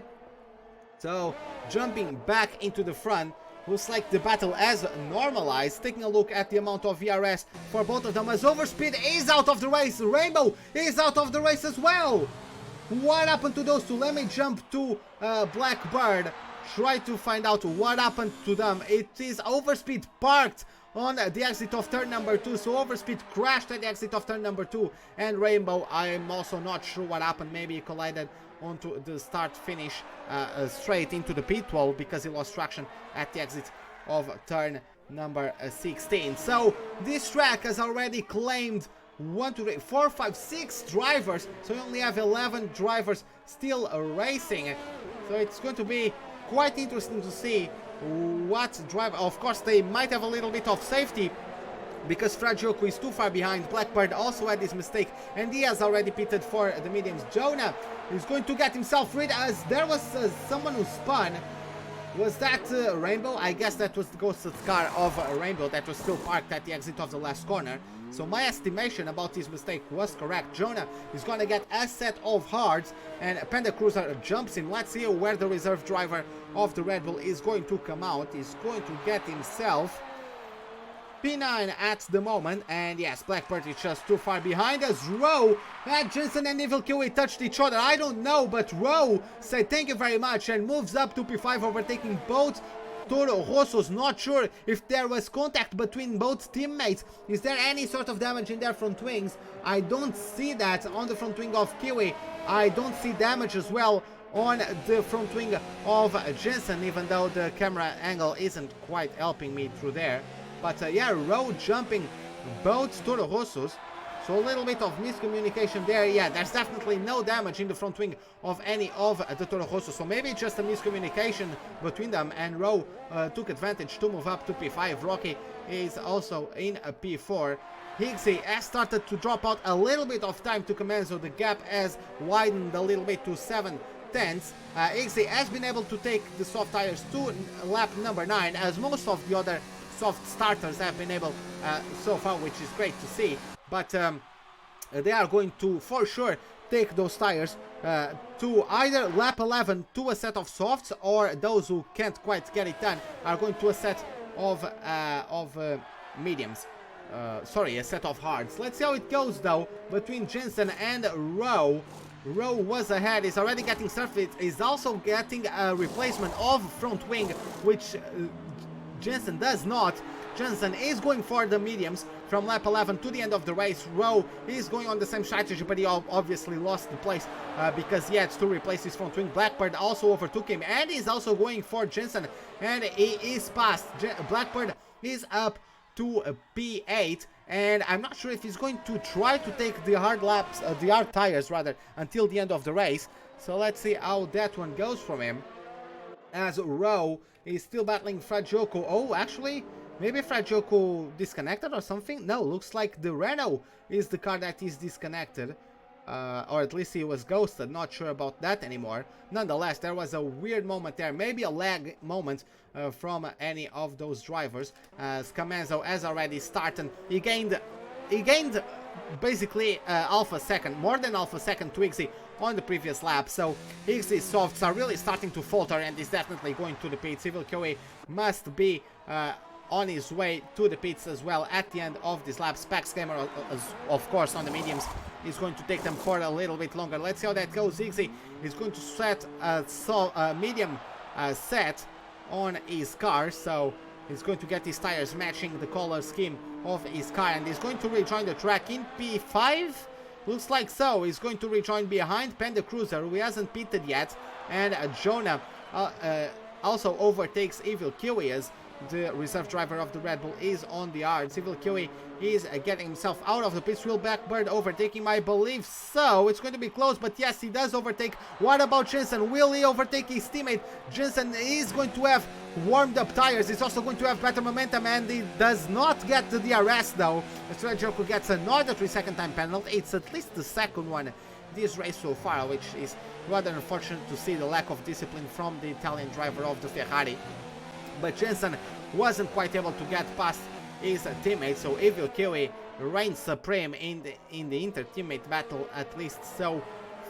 So jumping back into the front, looks like the battle has normalized. Taking a look at the amount of ERS for both of them, as Overspeed is out of the race. Rainbow is out of the race as well. What happened to those two? Let me jump to Blackbird, try to find out what happened to them. It is Overspeed parked on the exit of turn number 2, so Overspeed crashed at the exit of turn number 2, and Rainbow, I'm also not sure what happened. Maybe he collided onto the start finish straight into the pit wall because he lost traction at the exit of turn number 16. So this track has already claimed 1, 2, 3, 4, 5, 6 drivers, so we only have 11 drivers still racing. So it's going to be quite interesting to see what driver. Of course, they might have a little bit of safety because Fragioku is too far behind. Blackbird also had this mistake, and he has already pitted for the mediums. Jonah is going to get himself rid, as there was someone who spun. Was that Rainbow? I guess that was the ghosted car of Rainbow that was still parked at the exit of the last corner. So my estimation about this mistake was correct. Jonah is going to get a set of hards, and Panda Cruiser jumps him. Let's see where the reserve driver of the Red Bull is going to come out. He's going to get himself P9 at the moment, and yes, Blackbird is just too far behind, as Rowe and Jensen and Evil Kiwi touched each other. I don't know, but Rowe said thank you very much and moves up to P5, overtaking both Toro Rossos. Not sure if there was contact between both teammates. Is there any sort of damage in their front wings? I don't see that on the front wing of Kiwi. I don't see damage as well on the front wing of Jensen, even though the camera angle isn't quite helping me through there. But yeah, Rowe jumping both Toro Rossos. So a little bit of miscommunication there. Yeah, there's definitely no damage in the front wing of any of the Toro Rosso. So maybe just a miscommunication between them, and Rowe took advantage to move up to P5. Rocky is also in a P4. Higgsy has started to drop out a little bit of time to Comenzo. The gap has widened a little bit to 7/10. Higgsy has been able to take the soft tires to lap number 9, as most of the other soft starters have been able so far, which is great to see. But they are going to, for sure, take those tires to either lap 11 to a set of softs, or those who can't quite get it done are going to a set of mediums. Sorry, a set of hards. Let's see how it goes, though, between Jensen and Rowe. Rowe was ahead, is already getting surface, is also getting a replacement of front wing, which Jensen does not. Jensen is going for the mediums from lap 11 to the end of the race. Rowe is going on the same strategy, but he obviously lost the place because he had to replace his front wing. Blackbird also overtook him, and he's also going for Jensen, and he is past. Blackbird is up to P8, and I'm not sure if he's going to try to take the hard laps, the hard tires rather, until the end of the race. So let's see how that one goes from him, as Rowe is still battling Fragioco. Oh, actually, maybe Fragioco disconnected or something? No, looks like the Renault is the car that is disconnected. Or at least he was ghosted, not sure about that anymore. Nonetheless, there was a weird moment there, maybe a lag moment from any of those drivers, as Comenzo has already started. He gained basically half a second, more than half a second to Higgsy on the previous lap. So Higgsy's softs are really starting to falter, and is definitely going to the pits. Evil QA must be on his way to the pits as well at the end of this lap. Specs Gamer, of course, on the mediums, is going to take them for a little bit longer. Let's see how that goes. Higgsy is going to set a medium set on his car, so he's going to get his tires matching the color scheme of his car, and he's going to rejoin the track in P5. Looks like so. He's going to rejoin behind Panda Cruiser, who hasn't pitted yet, and Jonah also overtakes Evil Kiwi, as the reserve driver of the Red Bull is on the yards. Evil Kiwi is getting himself out of the pits. Will Blackbird overtaking him? I believe so. It's going to be close, but yes, he does overtake. What about Jensen? Will he overtake his teammate? Jensen is going to have warmed up tires. He's also going to have better momentum, and he does not get the DRS though. Strajoko gets another 3-second time penalty. It's at least the second one this race so far, which is rather unfortunate to see the lack of discipline from the Italian driver of the Ferrari. But Jensen wasn't quite able to get past his teammate, so Evil Kiwi reigns supreme in the inter-teammate battle, at least so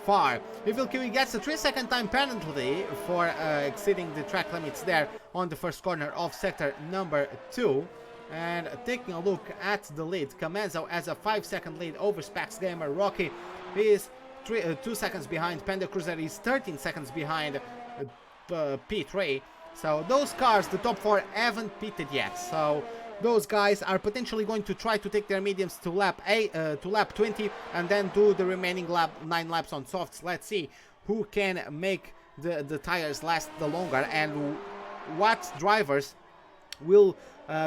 far. Evil Kiwi gets a 3-second time penalty for exceeding the track limits there on the first corner of sector number 2. And taking a look at the lead, Comenzo has a 5-second lead over Specs Gamer. Rocky is 2 seconds behind. Panda Cruiser is 13 seconds behind P3. So those cars, the top 4, haven't pitted yet. So those guys are potentially going to try to take their mediums to lap 20, and then do the remaining 9 laps on softs. Let's see who can make the tires last the longer, and what drivers will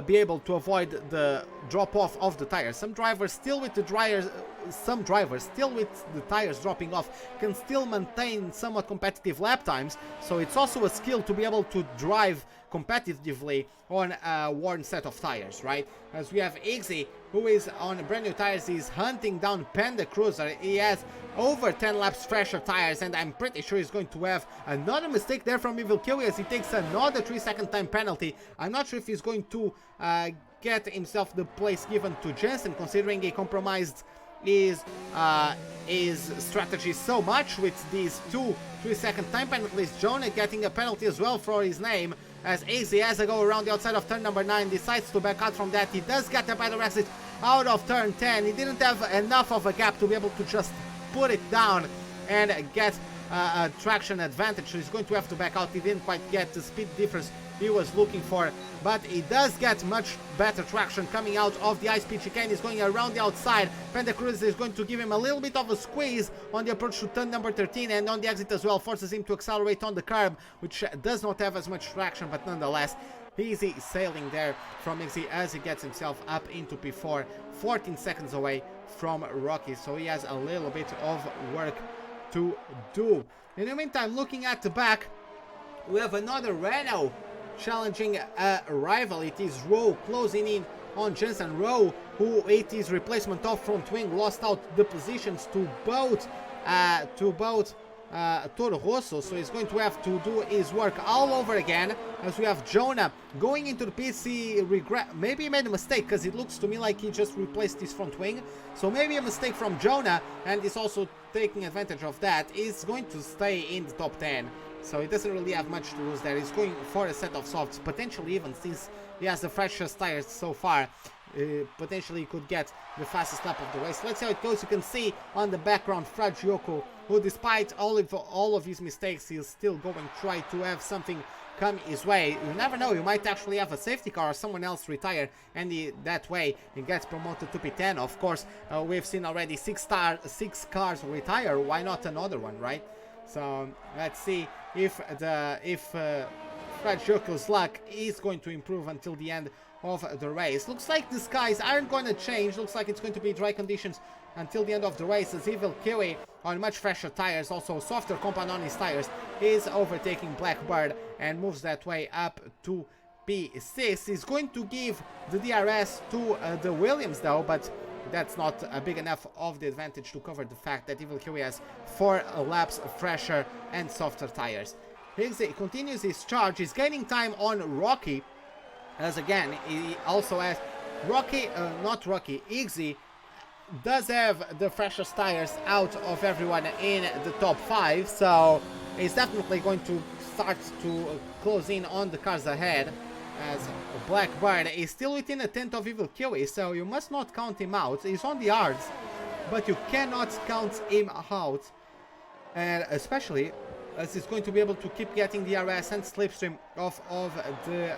be able to avoid the drop off of the tires. Some drivers still with the tires dropping off can still maintain somewhat competitive lap times, so it's also a skill to be able to drive competitively on a worn set of tires, right? As we have Higgsy, who is on brand new tires, he's hunting down Panda Cruiser. He has over 10 laps fresher tires, and I'm pretty sure he's going to have another mistake there from Evil Kiwi, as he takes another 3-second time penalty. I'm not sure if he's going to get himself the place given to Jensen, considering he compromised his strategy so much with these 2 3-second time penalties. Jonah getting a penalty as well for his name, as Easy has a go around the outside of turn number 9, decides to back out from that. He does get a better exit out of turn 10. He didn't have enough of a gap to be able to just put it down and get a traction advantage, so he's going to have to back out. He didn't quite get the speed difference he was looking for, but he does get much better traction coming out of the high-speed chicane. He's going around the outside. Panda Cruiser is going to give him a little bit of a squeeze on the approach to turn number 13, and on the exit as well, forces him to accelerate on the curb, which does not have as much traction, but nonetheless easy sailing there from Iggy as he gets himself up into P4, 14 seconds away from Rocky, so he has a little bit of work to do. In the meantime, looking at the back, we have another Renault challenging a rival. It is Rowe closing in on Jensen. Rowe, who it is replacement of front wing, lost out the positions to both Toro Rosso, so he's going to have to do his work all over again. As we have Jonah going into the PC, maybe he made a mistake, because it looks to me like he just replaced his front wing, so maybe a mistake from Jonah, and he's also taking advantage of that. He's going to stay in the top 10, so he doesn't really have much to lose there. He's going for a set of softs, potentially, even since he has the freshest tires so far. Potentially could get the fastest lap of the race. Let's see how it goes. You can see on the background Fragioco, who despite all of his mistakes, he's still going to try to have something come his way. You never know, you might actually have a safety car or someone else retire, and that way he gets promoted to P10. Of course, we've seen already 6 cars retire. Why not another one, right? So let's see if Fragioco's luck is going to improve until the end of the race. Looks like the skies aren't going to change. Looks like it's going to be dry conditions until the end of the race, as Evil Kiwi on much fresher tires, also softer compound on his tires, is overtaking Blackbird and moves that way up to P6. He's going to give the DRS to the Williams though, but that's not big enough of the advantage to cover the fact that Evil Kiwi has 4 laps fresher and softer tires. Higgsy continues his charge. He's gaining time on Rocky, as again he also has Iggy does have the freshest tires out of everyone in the top 5, so he's definitely going to start to close in on the cars ahead, as Blackbird is still within a tenth of Evil Kiwi, so you must not count him out. He's on the hards, but you cannot count him out, and especially as he's going to be able to keep getting the DRS and slipstream off of the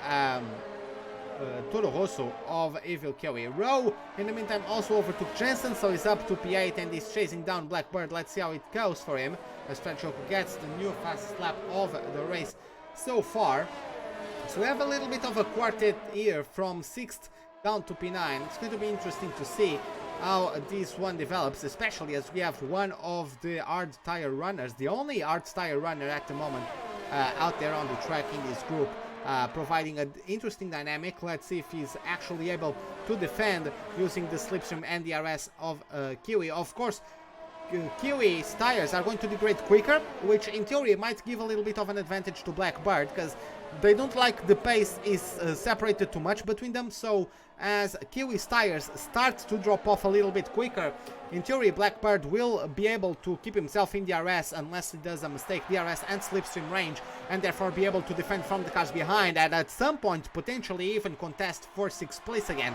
Toro Rosso of Evil Kiwi. Rowe, in the meantime, also overtook Jensen, so he's up to P8 and he's chasing down Blackbird. Let's see how it goes for him, as Fragioco gets the new fastest lap of the race so far. So we have a little bit of a quartet here from 6th down to P9. It's going to be interesting to see how this one develops, especially as we have one of the hard tire runners, the only hard tire runner at the moment out there on the track in this group, providing an interesting dynamic. Let's see if he's actually able to defend using the slipstream and DRS of Kiwi. Of course, Kiwi's tires are going to degrade quicker, which in theory might give a little bit of an advantage to Blackbird, because they don't like the pace is separated too much between them. So as Kiwi's tires start to drop off a little bit quicker, in theory Blackbird will be able to keep himself in DRS unless he does a mistake, DRS and slipstream range, and therefore be able to defend from the cars behind, and at some point potentially even contest for 6th place again.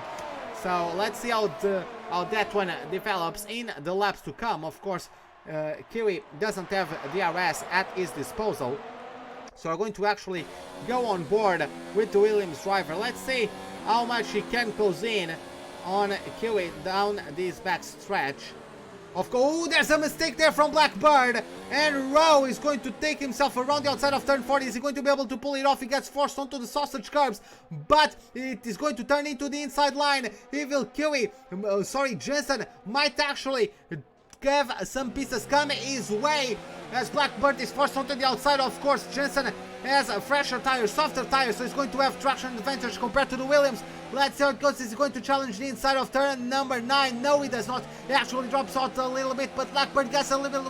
So let's see how that one develops in the laps to come. Of course, Kiwi doesn't have DRS at his disposal, so we're going to actually go on board with the Williams driver. Let's see how much he can close in on Kiwi down this back stretch. Of course, there's a mistake there from Blackbird, and Rowe is going to take himself around the outside of turn 40. Is he going to be able to pull it off? He gets forced onto the sausage curbs, but it is going to turn into the inside line. Evil Kiwi, Jensen might actually have some pieces come his way, as Blackbird is forced onto the outside. Of course, Jensen has a fresher tire, softer tire, so he's going to have traction advantage compared to the Williams. Let's see how it goes. Is he going to challenge the inside of turn number 9? No, he does not. He actually drops out a little bit, but Blackbird gets a little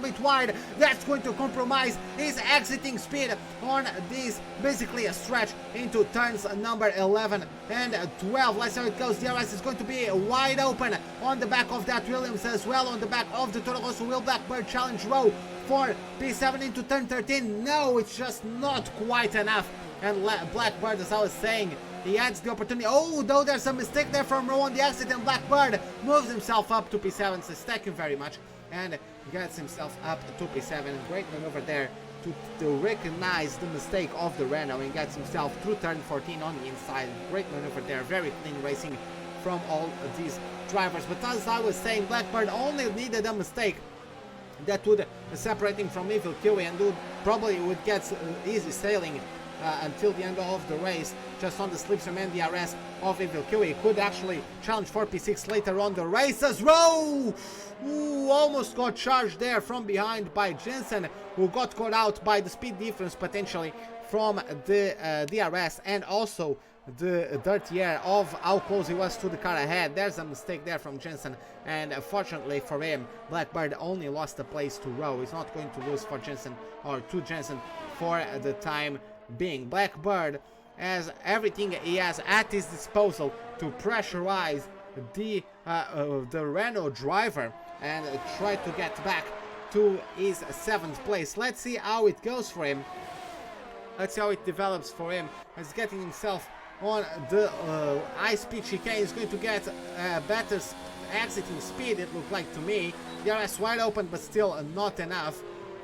bit wide. That's going to compromise his exiting speed on this, basically a stretch into turns number 11 and 12. Let's see how it goes. DRS is going to be wide open on the back of that Williams as well. On the back of the Toro Rosso, will Blackbird challenge Rowe for P7 into turn 13? No, it's just not quite enough. And Blackbird, as I was saying, he adds the opportunity. Oh, though there's a mistake there from Rowe on the exit, and Blackbird moves himself up to P7, so thank you very much, and gets himself up to P7. Great maneuver there to recognize the mistake of the Renault, and gets himself through turn 14 on the inside. Great maneuver there, very clean racing from all of these drivers. But as I was saying, Blackbird only needed a mistake that would separate him from Evil Kiwi, and probably would get easy sailing until the end of the race, just on the slipstream and DRS of Evil Kiwi. Could actually challenge for P6 later on the race as well. Ooh, almost got charged there from behind by Jensen, who got caught out by the speed difference potentially from the DRS and also the dirty air of how close he was to the car ahead. There's a mistake there from Jensen, and fortunately for him, Blackbird only lost the place to Rowe. He's not going to lose for Jensen or to Jensen for the time being. Blackbird has everything he has at his disposal to pressurize the Renault driver and try to get back to his 7th place. Let's see how it goes for him. Let's see how it develops for him. He's getting himself on the high-speed chicane. He's going to get better exiting speed, it looked like to me. DRS wide open, but still not enough.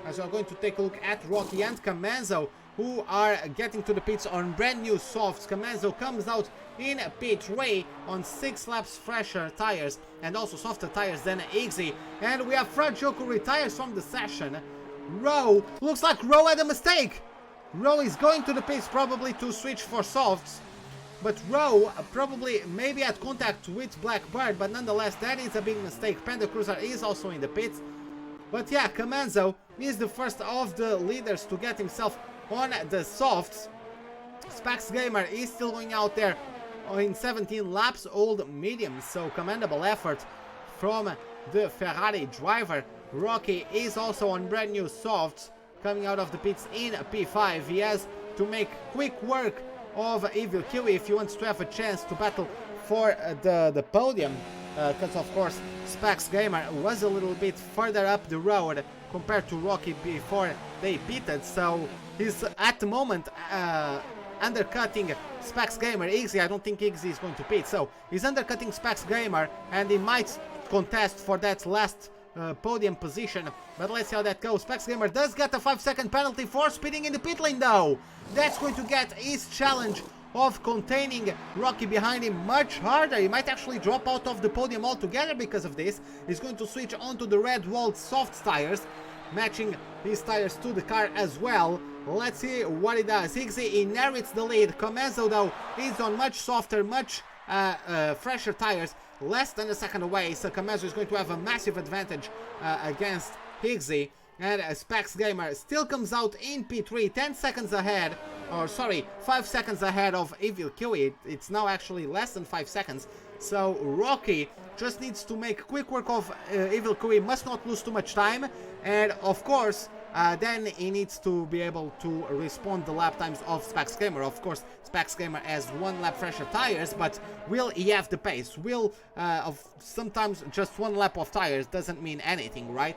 As we're going to take a look at Rocky and Camenzo, who are getting to the pits on brand new softs. Camenzo comes out in pit 3 on 6 laps fresher tires and also softer tires than Iggy. And we have Fred Joko retires from the session. Rowe, looks like Rowe had a mistake. Rowe is going to the pits probably to switch for softs. But Rowe probably maybe had contact with Blackbird, but nonetheless that is a big mistake. Panda Cruiser is also in the pits. But yeah, Camenzo is the first of the leaders to get himself on the softs. Spax Gamer is still going out there in 17 laps old medium, so commendable effort from the Ferrari driver. Rocky is also on brand new softs, coming out of the pits in P5. He has to make quick work of Evil Kiwi if he wants to have a chance to battle for the podium, because of course Spax Gamer was a little bit further up the road compared to Rocky before they pitted, so he's at the moment undercutting Spax Gamer. Iggy, I don't think Iggy is going to pit, so he's undercutting Spax Gamer and he might contest for that last podium position, but let's see how that goes. Spax Gamer does get a 5-second penalty for speeding in the pit lane though. That's going to get his challenge of containing Rocky behind him much harder. He might actually drop out of the podium altogether because of this. He's going to switch onto the red walled soft tires, matching his tires to the car as well. Let's see what he does. Iggy inherits the lead. Camenzo though is on much softer, much fresher tires, less than a second away, so Camenzo is going to have a massive advantage against Iggy. And Spax Gamer still comes out in P3, 10 seconds ahead, or sorry, 5 seconds ahead of Evil Kiwi. It's now actually less than 5 seconds. So Rocky just needs to make quick work of Evil Kiwi, must not lose too much time, and of course then he needs to be able to respond the lap times of Spax Gamer. Of course, Spax Gamer has 1 lap fresher tires, but will he have the pace? Will sometimes just 1 lap of tires doesn't mean anything, right?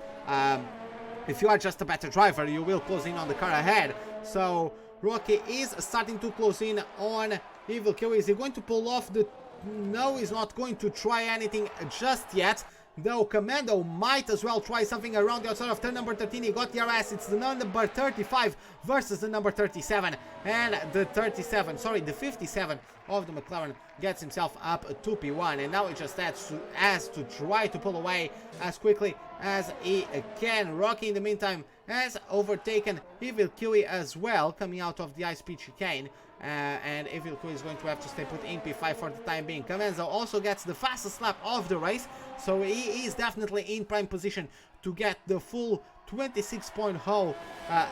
If you are just a better driver, you will close in on the car ahead. So Rocky is starting to close in on Evil Kiwi. Is he going to pull off the... No, he's not going to try anything just yet. Though Commando might as well try something around the outside of turn number 13. He got the RS. It's the number 35 versus the number 37. And the 57 of the McLaren gets himself up to P1. And now he just has to try to pull away as quickly as he can. Rocky, in the meantime, has overtaken Evil Kiwi as well, coming out of the high-speed chicane. And Evil Kiwi is going to have to stay put in P5 for the time being. Camenzo also gets the fastest lap of the race, so he is definitely in prime position to get the full 26-point haul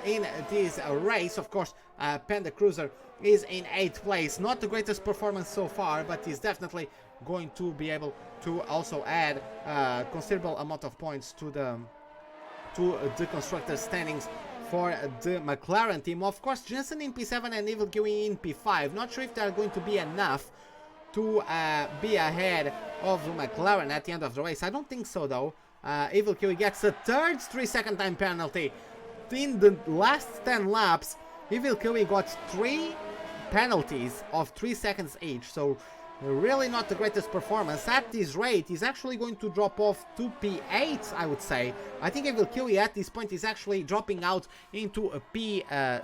in this race. Of course, Panda Cruiser is in 8th place. Not the greatest performance so far, but he's definitely going to be able to also add considerable amount of points to the constructors' standings for the McLaren team. Of course, Jensen in P7 and Evil Kiwi in P5. Not sure if they are going to be enough to be ahead of the McLaren at the end of the race. I don't think so, though. Evil Kiwi gets a third 3-second time penalty. In the last 10 laps, Evil Kiwi got 3 penalties of 3 seconds each. So really not the greatest performance. At this rate, he's actually going to drop off to P8, I would say. I think Evil Kiwi at this point is actually dropping out into a P7,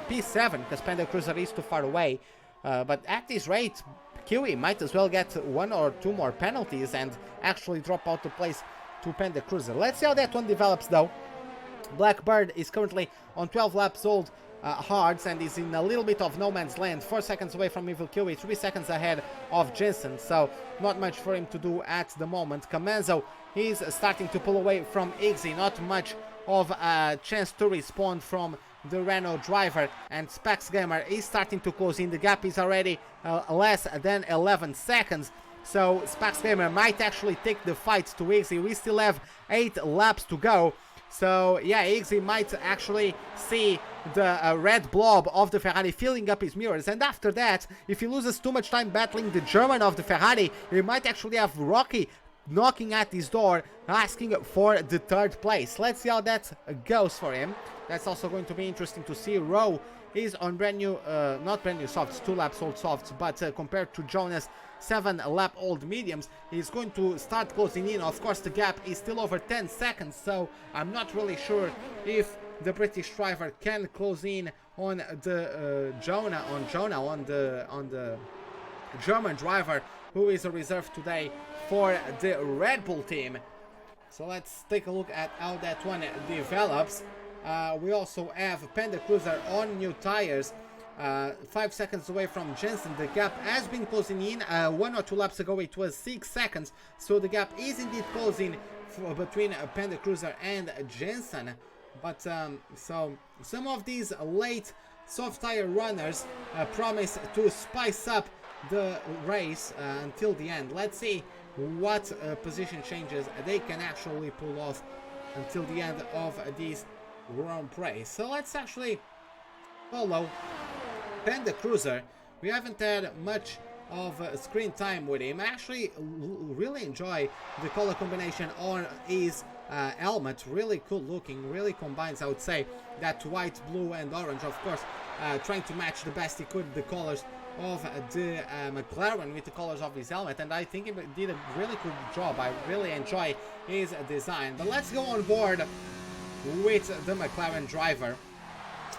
because Panda Cruiser is too far away. But at this rate, Kiwi might as well get 1 or 2 more penalties and actually drop out the place to Panda Cruiser. Let's see how that one develops, though. Blackbird is currently on 12 laps old hards and is in a little bit of no man's land. 4 seconds away from Evil Kiwi, 3 seconds ahead of Jensen, so not much for him to do at the moment. Camenzo is starting to pull away from Iggy, not much of a chance to respond from the Renault driver, and Specs Gamer is starting to close in. The gap is already less than 11 seconds, so Specs Gamer might actually take the fight to Iggy. We still have 8 laps to go. So yeah, Iggy might actually see the red blob of the Ferrari filling up his mirrors, and after that, if he loses too much time battling the German of the Ferrari, he might actually have Rocky knocking at his door asking for the 3rd place. Let's see how that goes for him. That's also going to be interesting to see. Rowe is on brand new, not brand new softs, 2 laps old softs, but compared to Jonas, 7 lap old mediums, he's going to start closing in. Of course, the gap is still over 10 seconds, so I'm not really sure if the British driver can close in on the on the German driver, who is a reserve today for the Red Bull team. So let's take a look at how that one develops. We also have Panda Cruiser on new tires, 5 seconds away from Jensen. The gap has been closing in. 1 or 2 laps ago it was 6 seconds, so the gap is indeed closing between Panda Cruiser and Jensen. But so some of these late soft tire runners promise to spice up the race until the end. Let's see what position changes they can actually pull off until the end of this Grand Prix. So let's actually follow Panda Cruiser. We haven't had much of screen time with him. I actually really enjoy the color combination on his helmet. Really cool looking, really combines, I would say, that white, blue and orange. Of course, trying to match the best he could the colors of the McLaren with the colors of his helmet, and I think he did a really good job. I really enjoy his design. But let's go on board with the McLaren driver.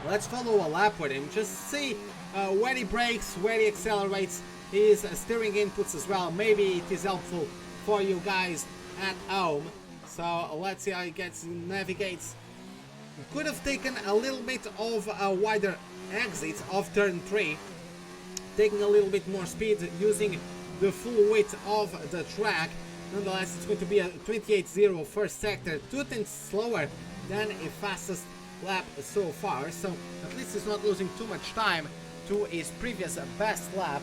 Let's follow a lap with him, just see where he brakes, where he accelerates, his steering inputs as well. Maybe it is helpful for you guys at home. So let's see how he navigates. Could have taken a little bit of a wider exit of turn 3, taking a little bit more speed using the full width of the track. Nonetheless, it's going to be a 28.0 first sector, 2 tenths slower than a fastest lap so far, so at least he's not losing too much time to his previous best lap.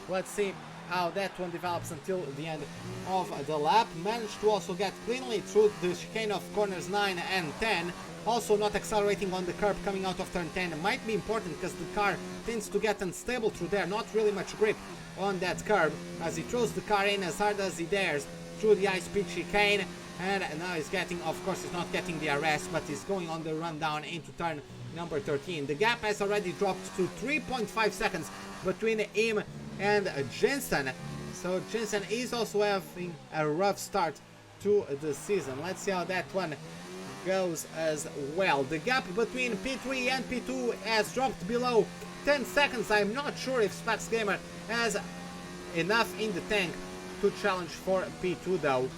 Let's see how that one develops until the end of the lap. Managed to also get cleanly through the chicane of corners 9 and 10. Also not accelerating on the curb coming out of turn 10 might be important because the car tends to get unstable through there. Not really much grip on that curb as he throws the car in as hard as he dares through the high-speed chicane. And now he's getting, of course he's not getting the arrest, but he's going on the rundown into turn number 13. The gap has already dropped to 3.5 seconds between him and Jensen. So Jensen is also having a rough start to the season. Let's see how that one goes as well. The gap between P3 and P2 has dropped below 10 seconds. I'm not sure if Specs Gamer has enough in the tank to challenge for P2 though.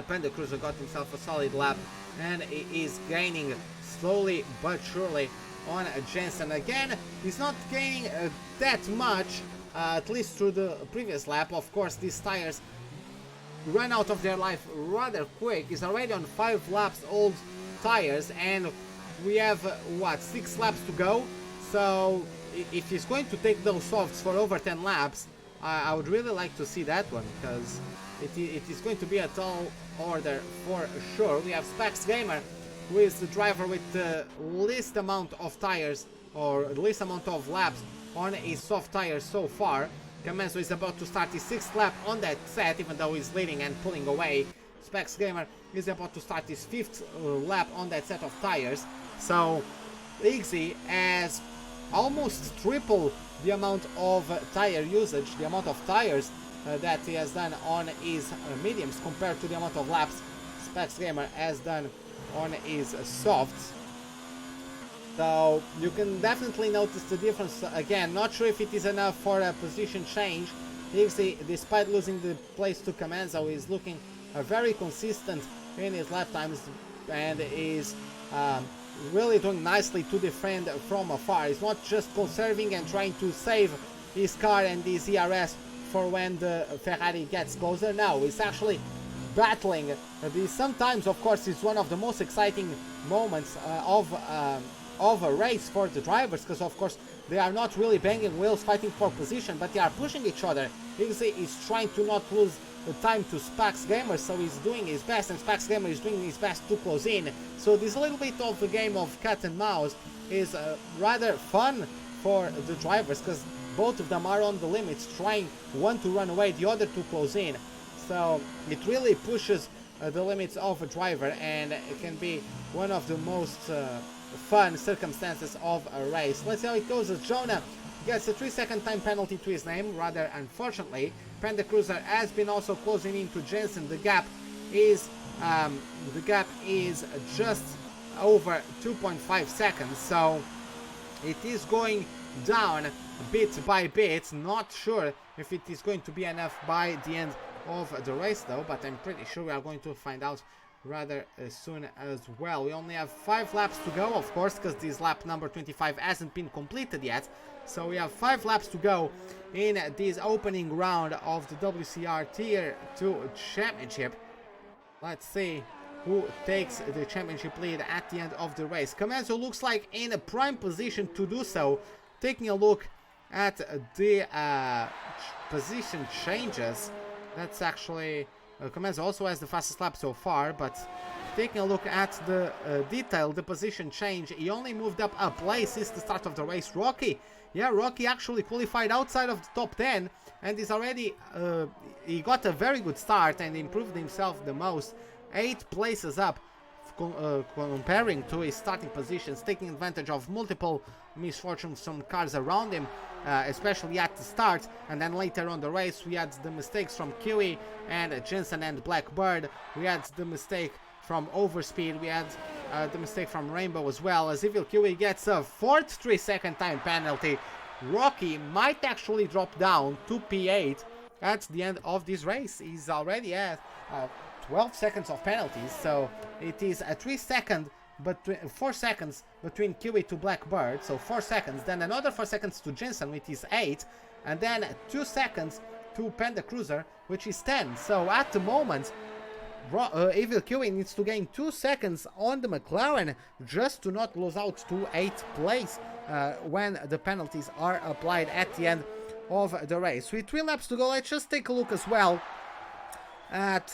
Panda Cruiser got himself a solid lap and he is gaining slowly but surely on Jensen. Again, he's not gaining that much, at least through the previous lap. Of course, these tires run out of their life rather quick. He's already on 5 laps old tires and we have what, 6 laps to go. So if he's going to take those softs for over 10 laps, I would really like to see that one, because it is going to be a tall order for sure. We have Specs Gamer, who is the driver with the least amount of tires, or the least amount of laps on his soft tires so far. Camenzo is about to start his 6th lap on that set, even though he's leading and pulling away. Specs Gamer is about to start his 5th lap on that set of tires. So Iggy has almost triple the amount of tire usage, the amount of tires that he has done on his mediums compared to the amount of laps Specs Gamer has done on his softs. So you can definitely notice the difference. Again, not sure if it is enough for a position change. Iggy, despite losing the place to Camenzo, is looking very consistent in his lap times and is really doing nicely to defend from afar. He's not just conserving and trying to save his car and his ERS for when the Ferrari gets closer. No, he's actually battling. This sometimes, of course, is one of the most exciting moments of a race for the drivers, because of course they are not really banging wheels fighting for position, but they are pushing each other. Iggy is trying to not lose the time to Spax Gamer, so he's doing his best, and Spax Gamer is doing his best to close in. So this little bit of a game of cat and mouse is rather fun for the drivers, because both of them are on the limits, trying one to run away, the other to close in. So it really pushes the limits of a driver, and it can be one of the most fun circumstances of a race. Let's see how it goes as Jonah gets a 3-second time penalty to his name, rather unfortunately. Panda Cruiser has been also closing into Jensen. The gap is just over 2.5 seconds, so it is going down bit by bit. Not sure if it is going to be enough by the end of the race though, but I'm pretty sure we are going to find out rather soon as well. We only have 5 laps to go, of course, because this lap number 25 hasn't been completed yet. So we have 5 laps to go in this opening round of the WCR Tier 2 Championship. Let's see who takes the championship lead at the end of the race. Comanzo looks like in a prime position to do so. Taking a look at the position changes, that's actually Comanzo also has the fastest lap so far, but taking a look at the detail, the position change, he only moved up a place since the start of the race. Rocky, yeah, Rocky actually qualified outside of the top 10 and is already, he got a very good start and improved himself the most. 8 places up comparing to his starting positions, taking advantage of multiple misfortunes from cars around him, especially at the start, and then later on the race we had the mistakes from Kiwi and Jensen and Blackbird. We had the mistake from Overspeed, we had the mistake from Rainbow as well, as Evil Kiwi gets a 4th 3-second time penalty. Rocky might actually drop down to P8 at the end of this race. He's already at 12 seconds of penalties, so it is a 4 seconds between Kiwi to Blackbird, so 4 seconds, then another 4 seconds to Jensen, which is 8, and then 2 seconds to Panda Cruiser, which is 10. So at the moment, Evil Kiwi needs to gain 2 seconds on the McLaren just to not lose out to 8th place when the penalties are applied at the end of the race. With 3 laps to go, let's just take a look as well at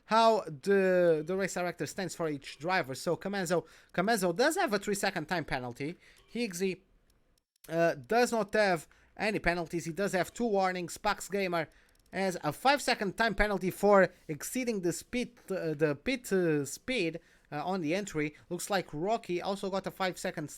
how the race director stands for each driver. So Comanzo does have a 3-second time penalty. Higgsy does not have any penalties. He does have 2 warnings. Pax Gamer has a 5-second time penalty for exceeding the pit speed on the entry. Looks like Rocky also got a 5-second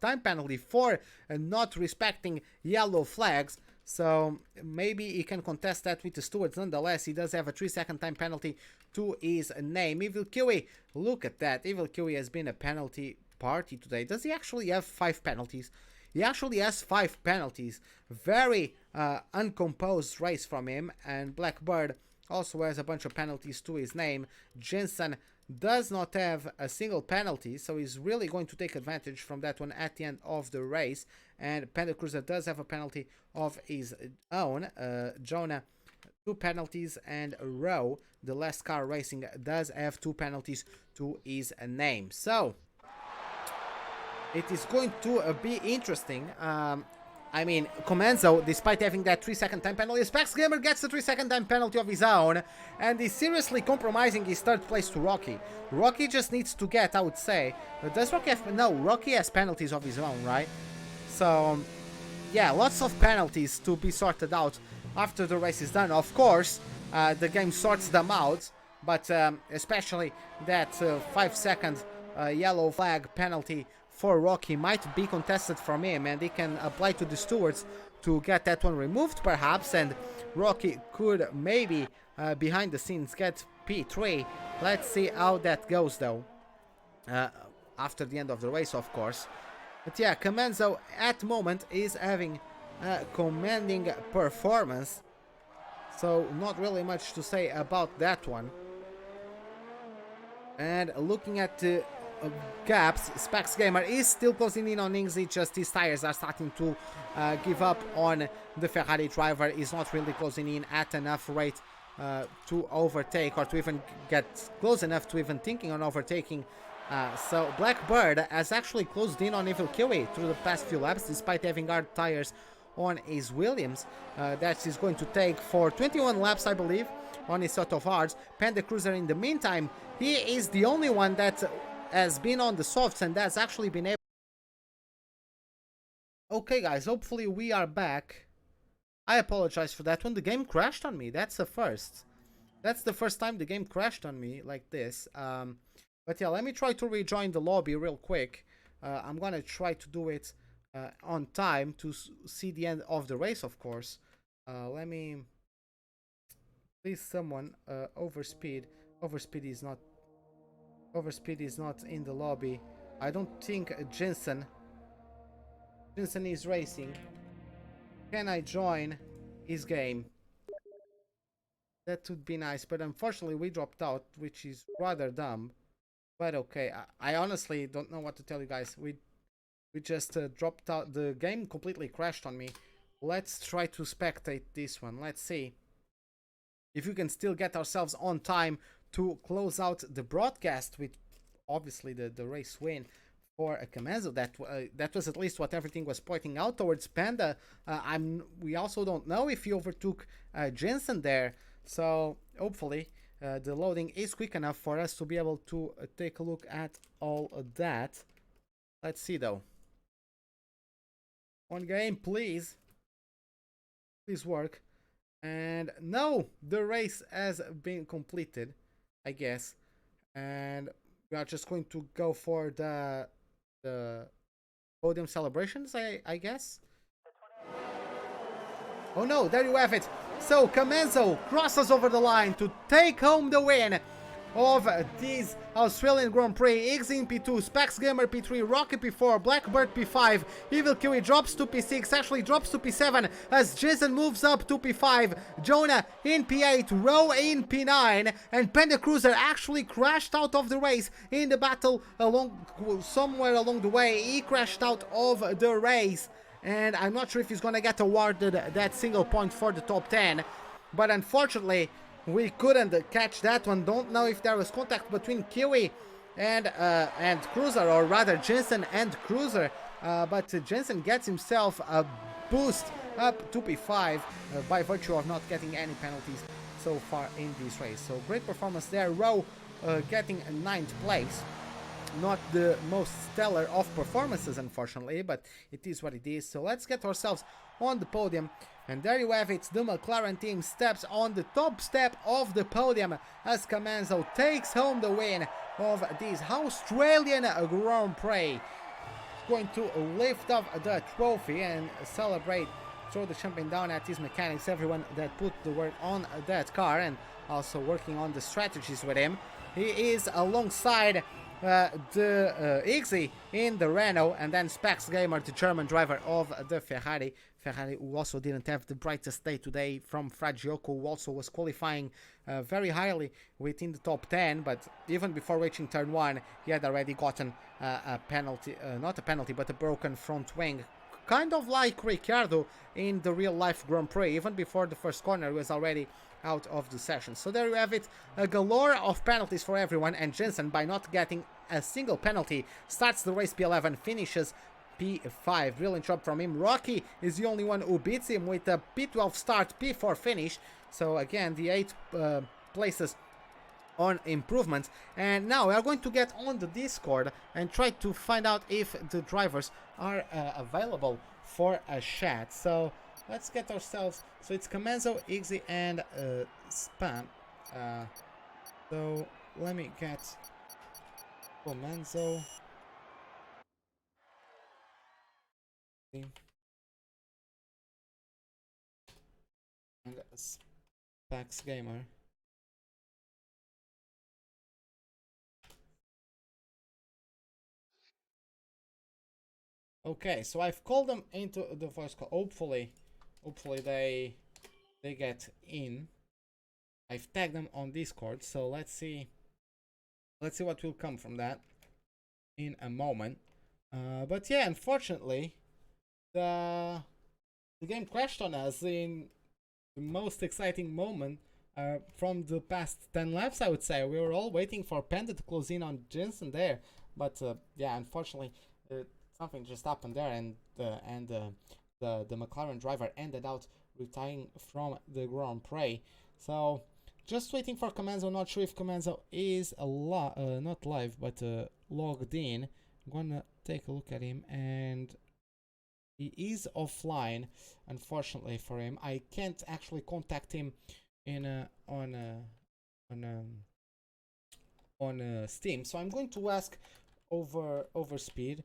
time penalty for not respecting yellow flags. So maybe he can contest that with the stewards. Nonetheless, he does have a 3-second time penalty to his name. Evil Kiwi, look at that. Evil Kiwi has been a penalty party today. Does he actually have 5 penalties? He actually has 5 penalties. Very uncomposed race from him. And Blackbird also has a bunch of penalties to his name. Jensen does not have a single penalty, so he's really going to take advantage from that one at the end of the race. And Panda Cruiser does have a penalty of his own. Jonah, 2 penalties, and Rowe, the last car racing, does have 2 penalties to his name. So it is going to be interesting. I mean, Comanzo, despite having that 3-second time penalty, Spax Gamer gets the 3-second time penalty of his own, and he's seriously compromising his 3rd place to Rocky. Rocky just needs to get, I would say, does Rocky have, no, Rocky has penalties of his own, right? So, yeah, lots of penalties to be sorted out after the race is done. Of course, the game sorts them out, but especially that 5-second yellow flag penalty for Rocky might be contested from him, and he can apply to the stewards to get that one removed perhaps, and Rocky could maybe behind the scenes get P3. Let's see how that goes though, after the end of the race, of course. But yeah, Comanzo at the moment is having a commanding performance, so not really much to say about that one. And looking at the gaps. Specs Gamer is still closing in on Ingsy, just his tires are starting to give up on the Ferrari driver. Is not really closing in at enough rate to overtake, or to even get close enough to even thinking on overtaking. So Blackbird has actually closed in on Evil Kiwi through the past few laps, despite having hard tires on his Williams. That is going to take for 21 laps, I believe, on his sort of hards. Panda Cruiser, in the meantime, he is the only one that has been on the softs and that's actually been able. Okay guys, hopefully we are back. I apologize for that one. The game crashed on me. That's a first. That's the first time the game crashed on me like this. But yeah, let me try to rejoin the lobby real quick. I'm gonna try to do it on time to see the end of the race, of course. Let me... Please someone, overspeed. Overspeed is not in the lobby. I don't think Jensen is racing. Can I join his game? That would be nice, but unfortunately we dropped out, which is rather dumb. But okay, I honestly don't know what to tell you guys. We just dropped out. The game completely crashed on me. Let's try to spectate this one. Let's see if we can still get ourselves on time to close out the broadcast with obviously the race win for a Camazo. That was at least what everything was pointing out towards. Panda. We also don't know if he overtook Jensen there, so hopefully the loading is quick enough for us to be able to take a look at all of that. Let's see though. On game, please work. And no, the race has been completed, I guess, and we are just going to go for the podium celebrations, I guess. Oh no, there you have it. So Camazo crosses over the line to take home the win of this Australian Grand Prix. Iggs in P2, Specs Gamer P3, Rocket P4, Blackbird P5, Evil Kiwi drops to P6, actually drops to P7 as Jason moves up to P5, Jonah in P8, Row in P9, and Panda Cruiser actually crashed out of the race in the battle somewhere along the way. He crashed out of the race, and I'm not sure if he's gonna get awarded that single point for the top 10, but unfortunately we couldn't catch that one. Don't know if there was contact between Kiwi and Cruiser, or rather Jensen and Cruiser, but Jensen gets himself a boost up to P5 by virtue of not getting any penalties so far in this race. So great performance there. Row getting a 9th place. Not the most stellar of performances, unfortunately, but it is what it is. So let's get ourselves on the podium, and there you have it. The McLaren team steps on the top step of the podium as Camazo takes home the win of this Australian Grand Prix. Going to lift up the trophy and celebrate, throw the champagne down at his mechanics, everyone that put the work on that car also working on the strategies with him. He is alongside the Iggsy in the Renault, and then Specs Gamer, the German driver of the Ferrari, who also didn't have the brightest day today, from Fragioco, who also was qualifying very highly within the top 10, but even before reaching turn 1 he had already gotten a penalty, not a penalty, but a broken front wing, kind of like Ricciardo in the real life Grand Prix. Even before the first corner he was already out of the session. So there you have it, a galore of penalties for everyone, and Jensen, by not getting a single penalty, starts the race P11, finishes P5. Brilliant job from him. Rocky is the only one who beats him with a P12 start, P4 finish. So again, the 8 places on improvement. And now we are going to get on the Discord and try to find out if the drivers are available for a chat. So let's get ourselves, so it's Camazo, Iggsy, and Spam. So let me get Camazo. And Specs Gamer. Okay, so I've called them into the voice call. Hopefully they get in. I've tagged them on Discord, so let's see what will come from that. in a moment. But yeah, unfortunately, the game crashed on us in the most exciting moment from the past 10 laps, I would say. We were all waiting for Panda to close in on Jensen there, but yeah, unfortunately, something just happened there, and the McLaren driver ended out retiring from the Grand Prix. So just waiting for Comanzo. Not sure if Comanzo is not live, but logged in. I'm gonna take a look at him, and he is offline, unfortunately for him. I can't actually contact him in on Steam, so I'm going to ask over speed.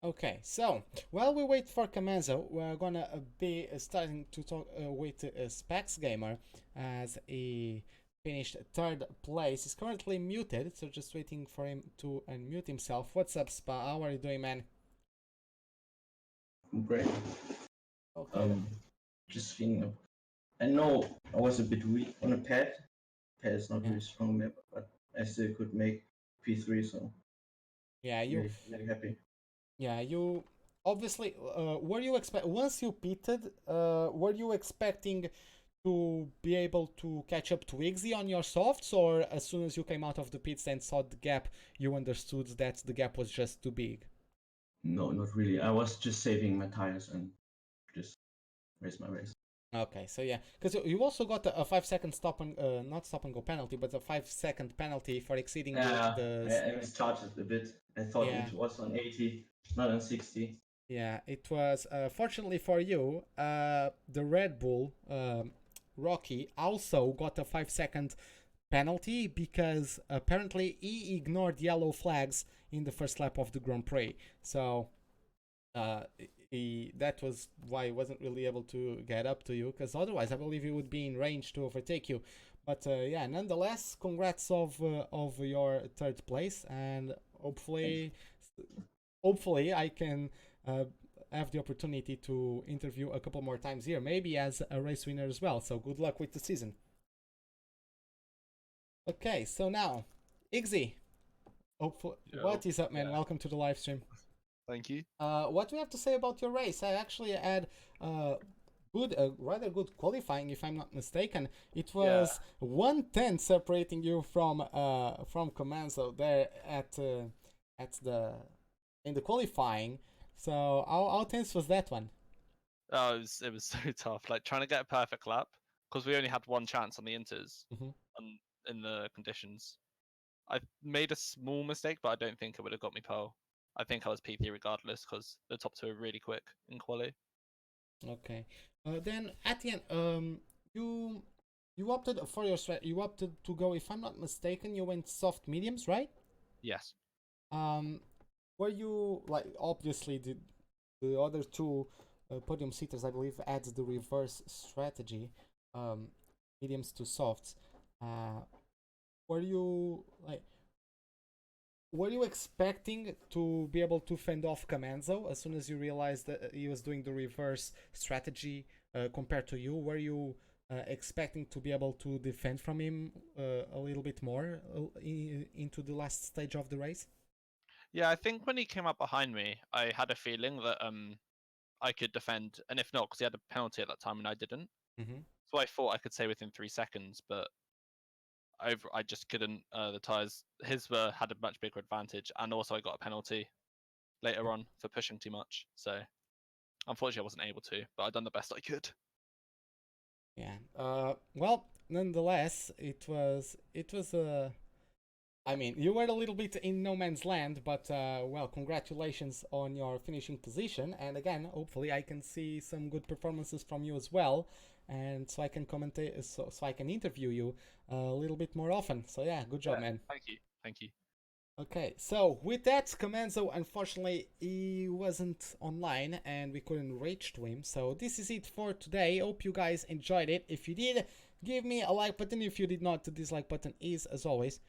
Okay, so while we wait for Comanzo, we're gonna be starting to talk with Specs Gamer, as he finished third place. He's currently muted, so just waiting for him to unmute himself. What's up, Spa? How are you doing, man?
Great.
Okay.
Just feeling. I know I was a bit weak on a pad. Pad is not really strong map, but I still could make P3, so
yeah, you
very happy.
Yeah, you obviously were you expect once you pitted, were you expecting to be able to catch up to Iggy on your softs, or as soon as you came out of the pits and saw the gap, you understood that the gap was just too big?
No, not really. I was just saving my tires and just race my race.
Okay, so yeah, because you also got a 5 second stop and not stop and go penalty, but a 5 second penalty for exceeding
I mischarged a bit. I thought
yeah.
it was on 80, not on 60.
Yeah, it was. Fortunately for you, the Red Bull Rocky also got a 5 second penalty because apparently he ignored yellow flags in the first lap of the Grand Prix. So that was why he wasn't really able to get up to you, because otherwise I believe he would be in range to overtake you. But yeah, nonetheless, congrats of your third place, and hopefully I can have the opportunity to interview a couple more times here, maybe as a race winner as well. So good luck with the season. Okay, so now, Iggy, what is up, man? Welcome to the live stream.
Thank you.
What do you have to say about your race? I actually had rather good qualifying, if I'm not mistaken. It was 110 separating you from Comanzo there in the qualifying. So how tense was that one?
Oh, it was so tough. Like trying to get a perfect lap, because we only had one chance on the inters in the conditions. I made a small mistake, but I don't think it would have got me pole. I think I was P3 regardless, because the top two are really quick in quali.
Okay. Then at the end, you opted for your you opted to go, if I'm not mistaken, you went soft mediums, right?
Yes.
Were you like, obviously the other two podium seaters, I believe, adds the reverse strategy, mediums to softs. Were you expecting to be able to fend off Comanzo as soon as you realized that he was doing the reverse strategy compared to you? Were you expecting to be able to defend from him a little bit more into the last stage of the race?
Yeah, I think when he came up behind me, I had a feeling that I could defend, and if not, because he had a penalty at that time and I didn't. So I thought I could say within 3 seconds, but I just couldn't. The tires, his had a much bigger advantage, and also I got a penalty later on for pushing too much. So unfortunately, I wasn't able to, but I done the best I could.
Yeah. Well, nonetheless, it was I mean, you were a little bit in no man's land, but well, congratulations on your finishing position. And again, hopefully, I can see some good performances from you as well, and so I can commentate, so I can interview you a little bit more often. So yeah, good job, man.
Thank you.
Okay, so with that, Comanzo, unfortunately, he wasn't online and we couldn't reach to him. So this is it for today. Hope you guys enjoyed it. If you did, give me a like button. If you did not, the dislike button is, as always,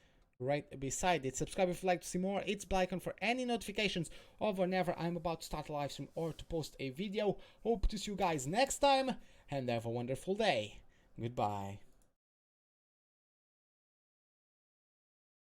right beside it. Subscribe if you'd like to see more. It's bell icon for any notifications of whenever I'm about to start a live stream or to post a video. Hope to see you guys next time, and have a wonderful day. Goodbye.